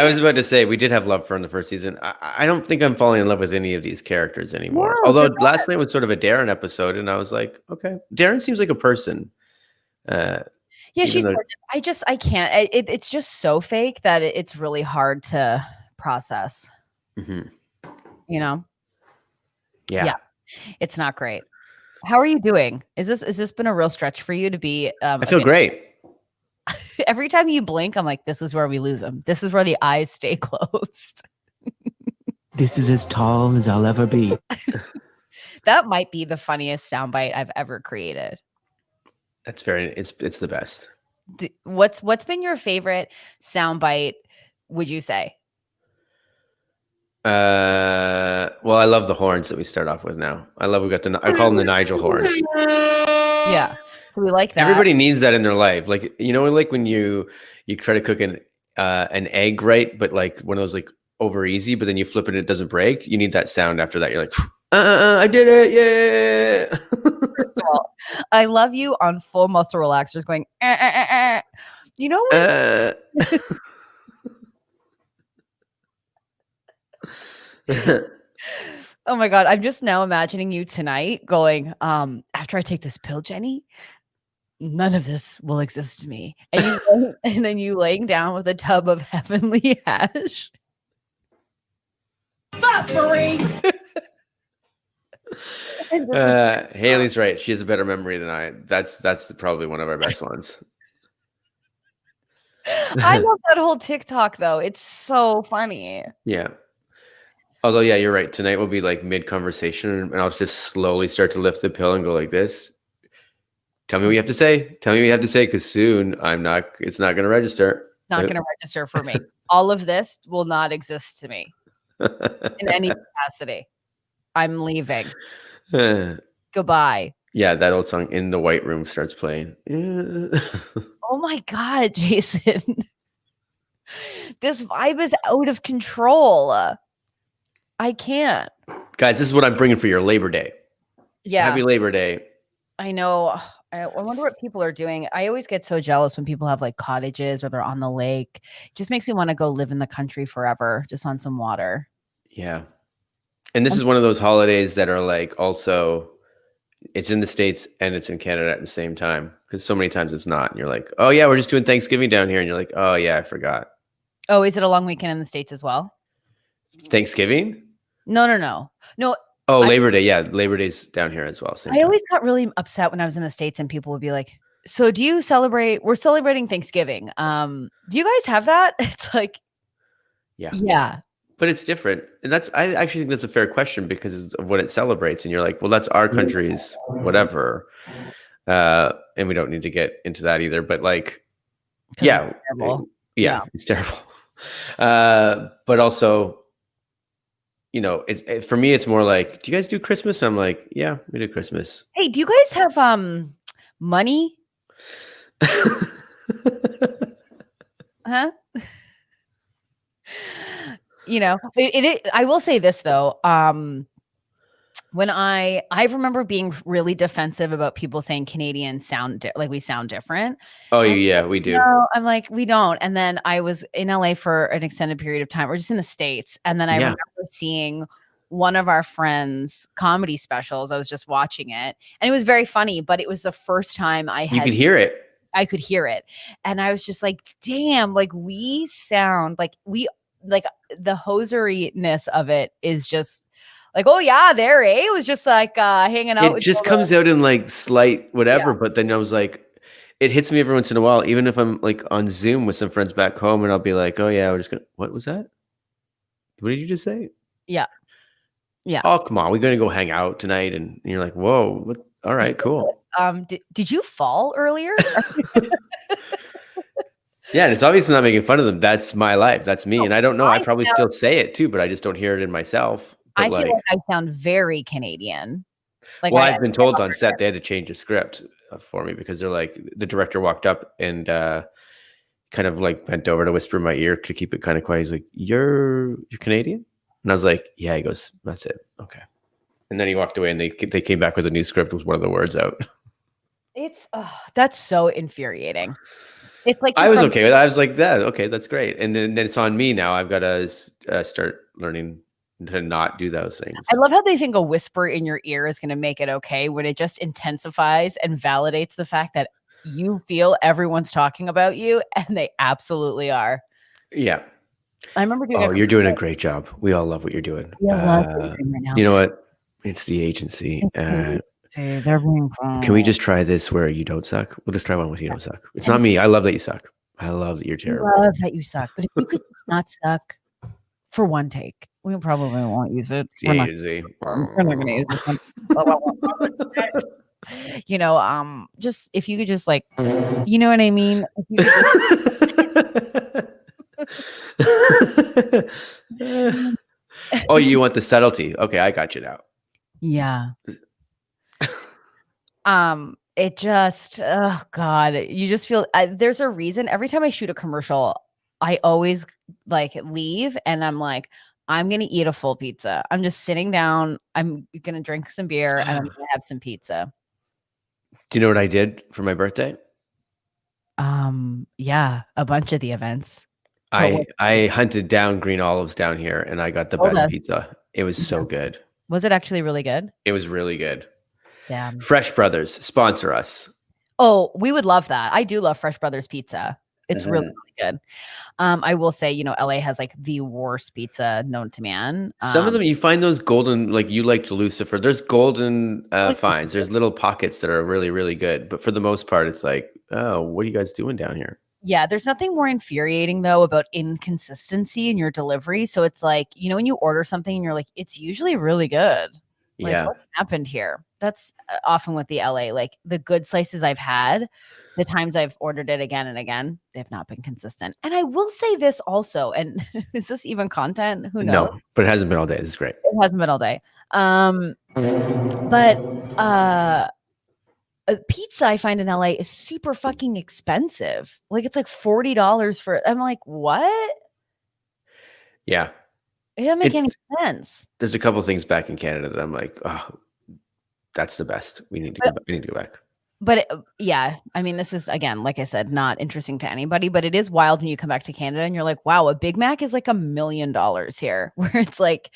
was about to say we did have love for her in the first season. I don't think I'm falling in love with any of these characters anymore. No, although last night was sort of a Darren episode, and I was like, okay, Darren seems like a person. Yeah, she's gorgeous. I can't. It's just so fake that it's really hard to process. Mm-hmm. You know? Yeah. It's not great. How are you doing? Is this been a real stretch for you to be? I feel great. Every time you blink, I'm like, this is where we lose them. This is where the eyes stay closed. This is as tall as I'll ever be. That might be the funniest soundbite I've ever created. It's the best. What's been your favorite soundbite, would you say? Well, I love the horns that we start off with now. I call them the Nigel horns. Yeah. So we like that. Everybody needs that in their life. Like, like when you try to cook an egg right, but like one of those like over easy, but then you flip it and it doesn't break. You need that sound after that. You're like, I did it. Yeah. First of all, I love you on full muscle relaxers going, You know what? Oh my God. I'm just now imagining you tonight going, after I take this pill, Jenny, none of this will exist to me. And then you laying down with a tub of heavenly hash. Fuck, Marie. Haley's right. She has a better memory than I. That's probably one of our best ones. I love that whole TikTok though. It's so funny. Yeah. Although, yeah, you're right. Tonight will be like mid-conversation, and I'll just slowly start to lift the pill and go like this. Tell me what you have to say. Tell me what you have to say, because soon it's not going to register. Not going to register for me. All of this will not exist to me in any capacity. I'm leaving. Goodbye. Yeah, that old song "In the White Room" starts playing. Oh my God, Jason. This vibe is out of control. I can't. Guys, this is what I'm bringing for your Labor Day. Yeah. Happy Labor Day. I know. I wonder what people are doing. I always get so jealous when people have like cottages or they're on the lake. It just makes me want to go live in the country forever, just on some water. Yeah. And this is one of those holidays that are like also, it's in the States and it's in Canada at the same time. Because so many times it's not. And you're like, oh yeah, we're just doing Thanksgiving down here. And you're like, oh yeah, I forgot. Oh, is it a long weekend in the States as well? Thanksgiving? No. Oh, Labor Day. Yeah, Labor Day's down here as well. I always got really upset when I was in the States and people would be like, so do you celebrate? We're celebrating Thanksgiving. Do you guys have that? It's like, yeah. But it's different. And I actually think that's a fair question because of what it celebrates. And you're like, well, that's our country's whatever. And we don't need to get into that either. But like, yeah, it's terrible. But also, for me, it's more like, do you guys do Christmas? I'm like, yeah, we do Christmas. Hey, do you guys have money? Huh? I will say this though. When I remember being really defensive about people saying Canadians sound like we sound different. Oh yeah, we do. No, I'm like, we don't. And then I was in LA for an extended period of time. We're just in the States. And then I remember seeing one of our friends' comedy specials. I was just watching it and it was very funny, but it was the first time you could hear it. I could hear it. And I was just like, damn, like we sound like the hoseriness of it is just like, oh yeah, there, It was just like hanging out. It just comes out in like slight whatever, but then I was like, it hits me every once in a while, even if I'm like on Zoom with some friends back home, and I'll be like, oh yeah, we're just gonna. What was that? What did you just say? Yeah. Yeah. Oh, come on, we're gonna go hang out tonight, and you're like, whoa, what? All right, cool. Did you fall earlier? Yeah, and it's obviously not making fun of them. That's my life. That's me. No, And I don't know. I I probably sound still say it too, but I just don't hear it in myself. But I feel like, like I sound very Canadian. Like well, I I've been told on set they had to change the script for me because they're like, the director walked up and kind of like bent over to whisper in my ear to keep it kind of quiet. He's like, "You're Canadian?" And I was like, "Yeah." He goes, "That's it. Okay." And then he walked away, and they came back with a new script with one of the words out. It's that's so infuriating. It's like I was okay with it. I was like, "That okay, that's great." And then it's on me now. I've got to start learning to not do those things. I love how they think a whisper in your ear is going to make it okay when it just intensifies and validates the fact that you feel everyone's talking about you, and they absolutely are. Yeah. I remember doing. Oh, you're doing a great job. We all love what you're doing. Love what you're doing right now. You know what? It's the agency. They're being Can we just try this where you don't suck? We'll just try one with you don't suck. It's not me. I love that you suck. I love that you're terrible. I love that you suck, but if you could just not suck for one take, we probably won't use it. The We're not agency. going to use it. You know, just if you could just like, you know what I mean? If you could just, Oh, you want the subtlety? Okay, I got you now. yeah. It just, oh God, you just feel there's a reason every time I shoot a commercial, I always like leave and I'm like, I'm gonna eat a full pizza. I'm just sitting down. I'm gonna drink some beer and I'm gonna have some pizza. Do you know what I did for my birthday? Yeah, a bunch of the events. I hunted down green olives down here and I got the best pizza. It was so good. Was it actually really good? It was really good. Damn. Fresh Brothers, sponsor us. Oh, we would love that. I do love Fresh Brothers pizza. It's really, really good. I will say, you know, LA has like the worst pizza known to man. Some of them, you find those golden, like you liked Lucifer. There's golden finds. There's little pockets that are really, really good. But for the most part, it's like, oh, what are you guys doing down here? Yeah, there's nothing more infuriating though about inconsistency in your delivery. So it's like, you know, when you order something and you're like, it's usually really good. Like, yeah. what happened here? That's often with the LA. Like the good slices I've had, the times I've ordered it again and again, they've not been consistent. And I will say this also, and is this even content? Who knows? No, but it hasn't been all day. This is great. It hasn't been all day. But pizza I find in LA is super fucking expensive. Like it's like $40 for. I'm like, what? Yeah. It doesn't make any sense. There's a couple things back in Canada that I'm like, oh, that's the best. We need to go back. We need to go back. But yeah, I mean, this is again, like I said, not interesting to anybody, but it is wild when you come back to Canada and you're like, wow, a Big Mac is like $1 million here, where it's like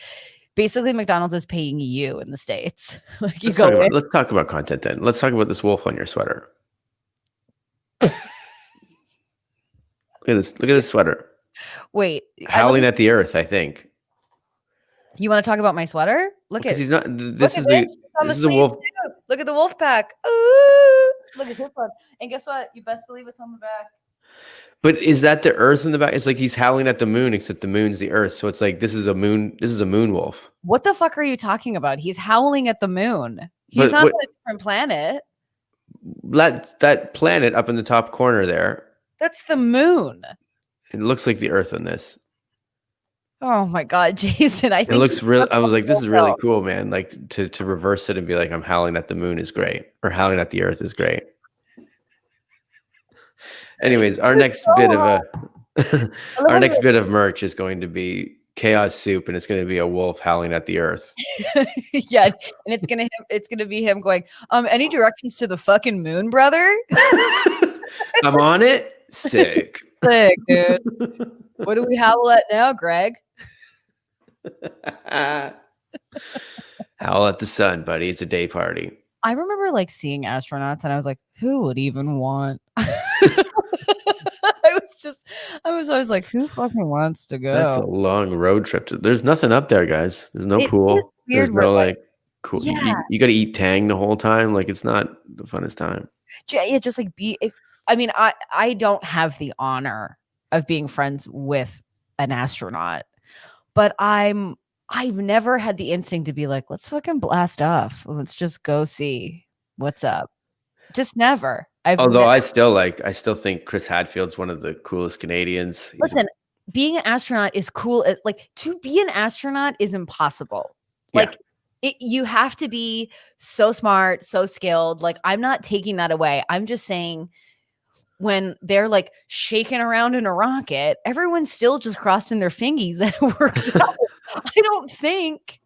basically McDonald's is paying you in the States. Like let's talk about content then. Let's talk about this wolf on your sweater. Look at this. Look at this sweater. Wait, howling at the earth, I think. You want to talk about my sweater? Look at he's not. This is a wolf. Too. Look at the wolf pack. Ooh, look at this one. And guess what? You best believe it's on the back. But is that the earth in the back? It's like he's howling at the moon, except the moon's the earth. So it's like this is a moon. This is a moon wolf. What the fuck are you talking about? He's howling at the moon. He's not on a different planet. That planet up in the top corner there. That's the moon. It looks like the earth in this. Oh my God, Jason! I think it looks real. I was like, this is really cool, man. Like to reverse it and be like, I'm howling at the moon is great, or howling at the earth is great. Anyways, our next bit of merch is going to be Chaos Soup, and it's going to be a wolf howling at the earth. Yeah, and it's gonna be him going, any directions to the fucking moon, brother? I'm on it. Sick. Sick, dude. What do we howl at now, Greg? Howl at the sun, buddy. It's a day party. I remember like seeing astronauts and I was like, who would even want? I was like, who fucking wants to go? That's a long road trip. There's nothing up there, guys. There's no pool. There's no like cool. Yeah. You got to eat Tang the whole time. Like it's not the funnest time. Yeah, just like I don't have the honor of being friends with an astronaut, but I'm I've never had the instinct to be like, let's fucking blast off. Let's just go see what's up. Just never. Although I still think Chris Hadfield's one of the coolest Canadians. Listen, being an astronaut is cool. Like, to be an astronaut is impossible. Like, you have to be so smart, so skilled. Like, I'm not taking that away. I'm just saying, when they're like shaking around in a rocket, everyone's still just crossing their fingies that it works out. I don't think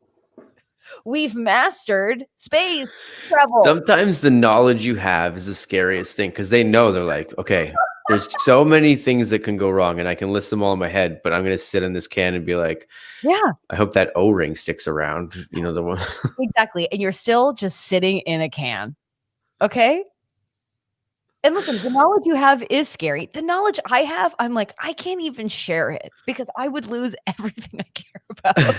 we've mastered space travel. Sometimes the knowledge you have is the scariest thing, because they know, they're like, okay, there's so many things that can go wrong and I can list them all in my head, but I'm going to sit in this can and be like, yeah, I hope that O-ring sticks around. You know, the one. Exactly. And you're still just sitting in a can. Okay. And listen, the knowledge you have is scary. The knowledge I have, I'm like, I can't even share it because I would lose everything I care about.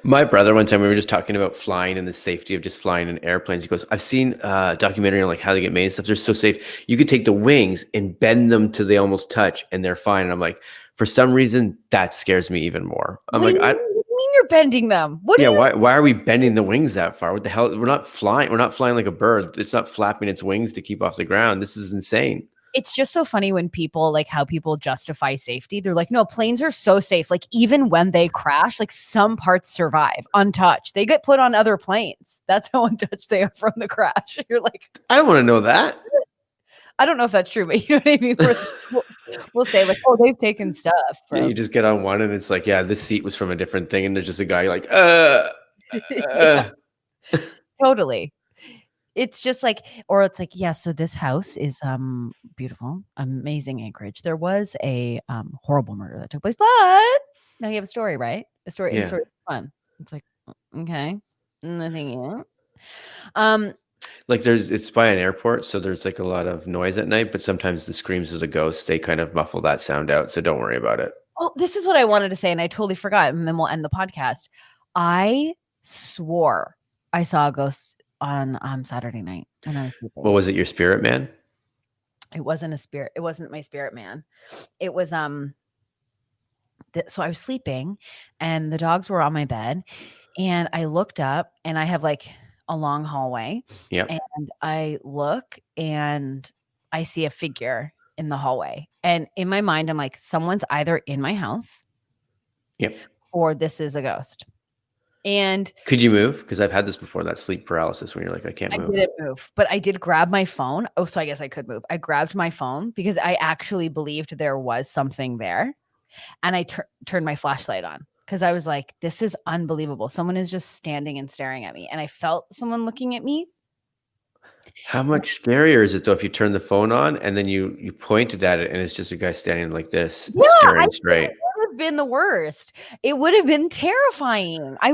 My brother, one time we were just talking about flying and the safety of just flying in airplanes. He goes, I've seen a documentary on like how they get made and stuff. They're so safe. You could take the wings and bend them till they almost touch and they're fine. And I'm like, for some reason, that scares me even more. I'm What like, do you mean you're bending them? What? yeah, why are we bending the wings that far? What the hell? We're not flying. We're not flying like a bird. It's not flapping its wings to keep off the ground. This is insane. It's just so funny when people, like, how people justify safety. They're like, no, planes are so safe. Like, even when they crash, like, some parts survive untouched. They get put on other planes. That's how untouched they are from the crash. You're like, I don't want to know that. I don't know if that's true, but you know what I mean? We'll say like, oh, they've taken stuff. Yeah, you just get on one and it's like, yeah, this seat was from a different thing. And there's just a guy like, Totally. It's just like, or it's like, yeah, so this house is beautiful, amazing Anchorage. There was a horrible murder that took place, but now you have a story, right? A story, Yeah. the story is fun. It's like, okay, nothing like it's by an airport, so there's like a lot of noise at night, but sometimes the screams of the ghosts, they kind of muffle that sound out, so don't worry about it. Oh, this is what I wanted to say, and I totally forgot, and then we'll end the podcast. I swore I saw a ghost on Saturday night when I was sleeping. What was it, your spirit man? It wasn't a spirit. It wasn't my spirit man. It was so I was sleeping and the dogs were on my bed and I looked up and I have like a long hallway. Yeah. And I look and I see a figure in the hallway. And in my mind, I'm like, someone's either in my house. Yep. Or this is a ghost. And could you move? Because I've had this before, that sleep paralysis when you're like, I can't move. I didn't move, but I did grab my phone. Oh, so I guess I could move. I grabbed my phone because I actually believed there was something there. And I turned my flashlight on because I was like, this is unbelievable. Someone is just standing and staring at me. And I felt someone looking at me. How much scarier is it though if you turn the phone on and then you pointed at it and it's just a guy standing like this, staring straight? It would have been the worst. It would have been terrifying. I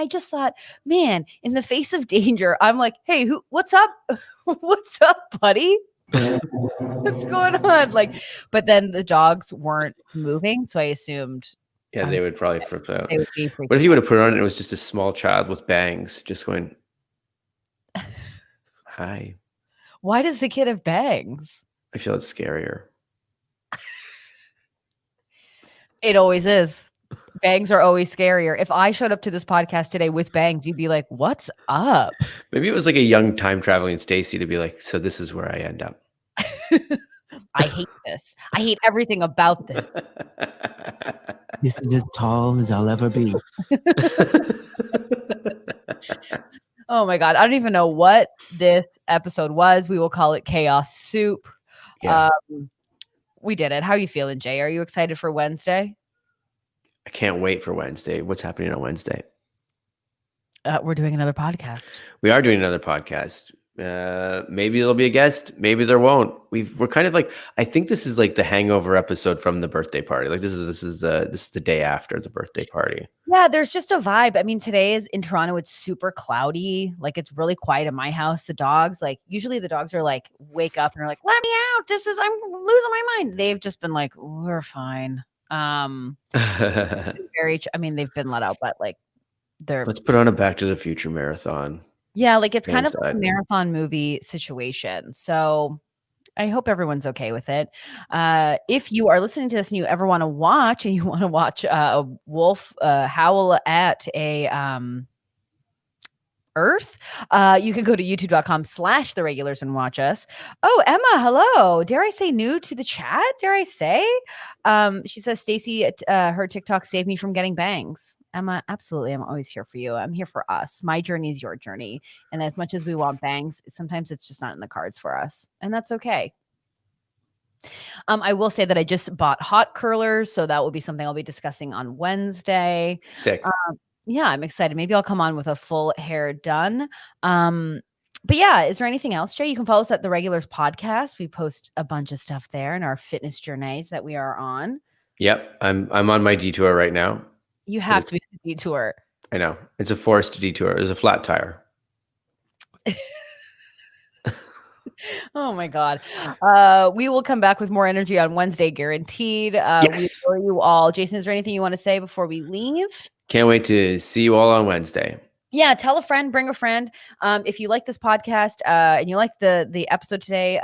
just thought, man, in the face of danger, I'm like, hey, what's up? What's up, buddy? What's going on? Like, but then the dogs weren't moving, so I assumed. Yeah, they would probably flip out. They would be what if you would have put it on and it was just a small child with bangs just going, hi. Why does the kid have bangs? I feel it's scarier. It always is. Bangs are always scarier. If I showed up to this podcast today with bangs, you'd be like, what's up? Maybe it was like a young time traveling Stacy to be like, so this is where I end up. I hate this. I hate everything about this. This is as tall as I'll ever be. Oh my God. I don't even know what this episode was. We will call it Chaos Soup. Yeah. We did it. How are you feeling, Jay? Are you excited for Wednesday? I can't wait for Wednesday. What's happening on Wednesday? We're doing another podcast. We are doing another podcast. Maybe there'll be a guest. Maybe there won't. We're kind of like, I think this is like the hangover episode from the birthday party. Like this is the day after the birthday party. Yeah, there's just a vibe. I mean, today is in Toronto. It's super cloudy. Like it's really quiet in my house. The dogs, like usually the dogs are like wake up and are like, let me out. I'm losing my mind. They've just been like, we're fine. They've been let out, but like let's put on a Back to the Future marathon. Yeah, like it's kind of like a marathon movie situation. So I hope everyone's okay with it. If you are listening to this and you ever want to watch a wolf howl at a Earth, you can go to youtube.com/the regulars and watch us. Oh, Emma, hello. Dare I say new to the chat? Dare I say? She says, Stacy, her TikTok saved me from getting bangs. Emma, absolutely. I'm always here for you. I'm here for us. My journey is your journey. And as much as we want bangs, sometimes it's just not in the cards for us. And that's okay. I will say that I just bought hot curlers. So that will be something I'll be discussing on Wednesday. Sick. Yeah, I'm excited. Maybe I'll come on with a full hair done. But yeah, is there anything else, Jay? You can follow us at the Regulars Podcast. We post a bunch of stuff there in our fitness journeys that we are on. Yep. I'm on my detour right now. You have to be on the detour. I know. It's a forced detour. There's a flat tire. Oh my God. We will come back with more energy on Wednesday, guaranteed. Yes. We adore you all. Jason, is there anything you want to say before we leave? Can't wait to see you all on Wednesday. Yeah, tell a friend, bring a friend. If you like this podcast and you like the episode today,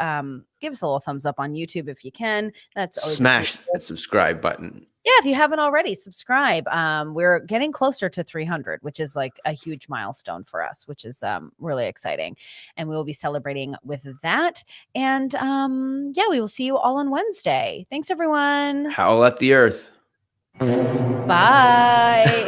give us a little thumbs up on YouTube if you can. That's always smash that subscribe button. Yeah, if you haven't already, subscribe. We're getting closer to 300, which is like a huge milestone for us, which is really exciting. And we will be celebrating with that. And yeah, we will see you all on Wednesday. Thanks, everyone. Howl at the earth. Bye.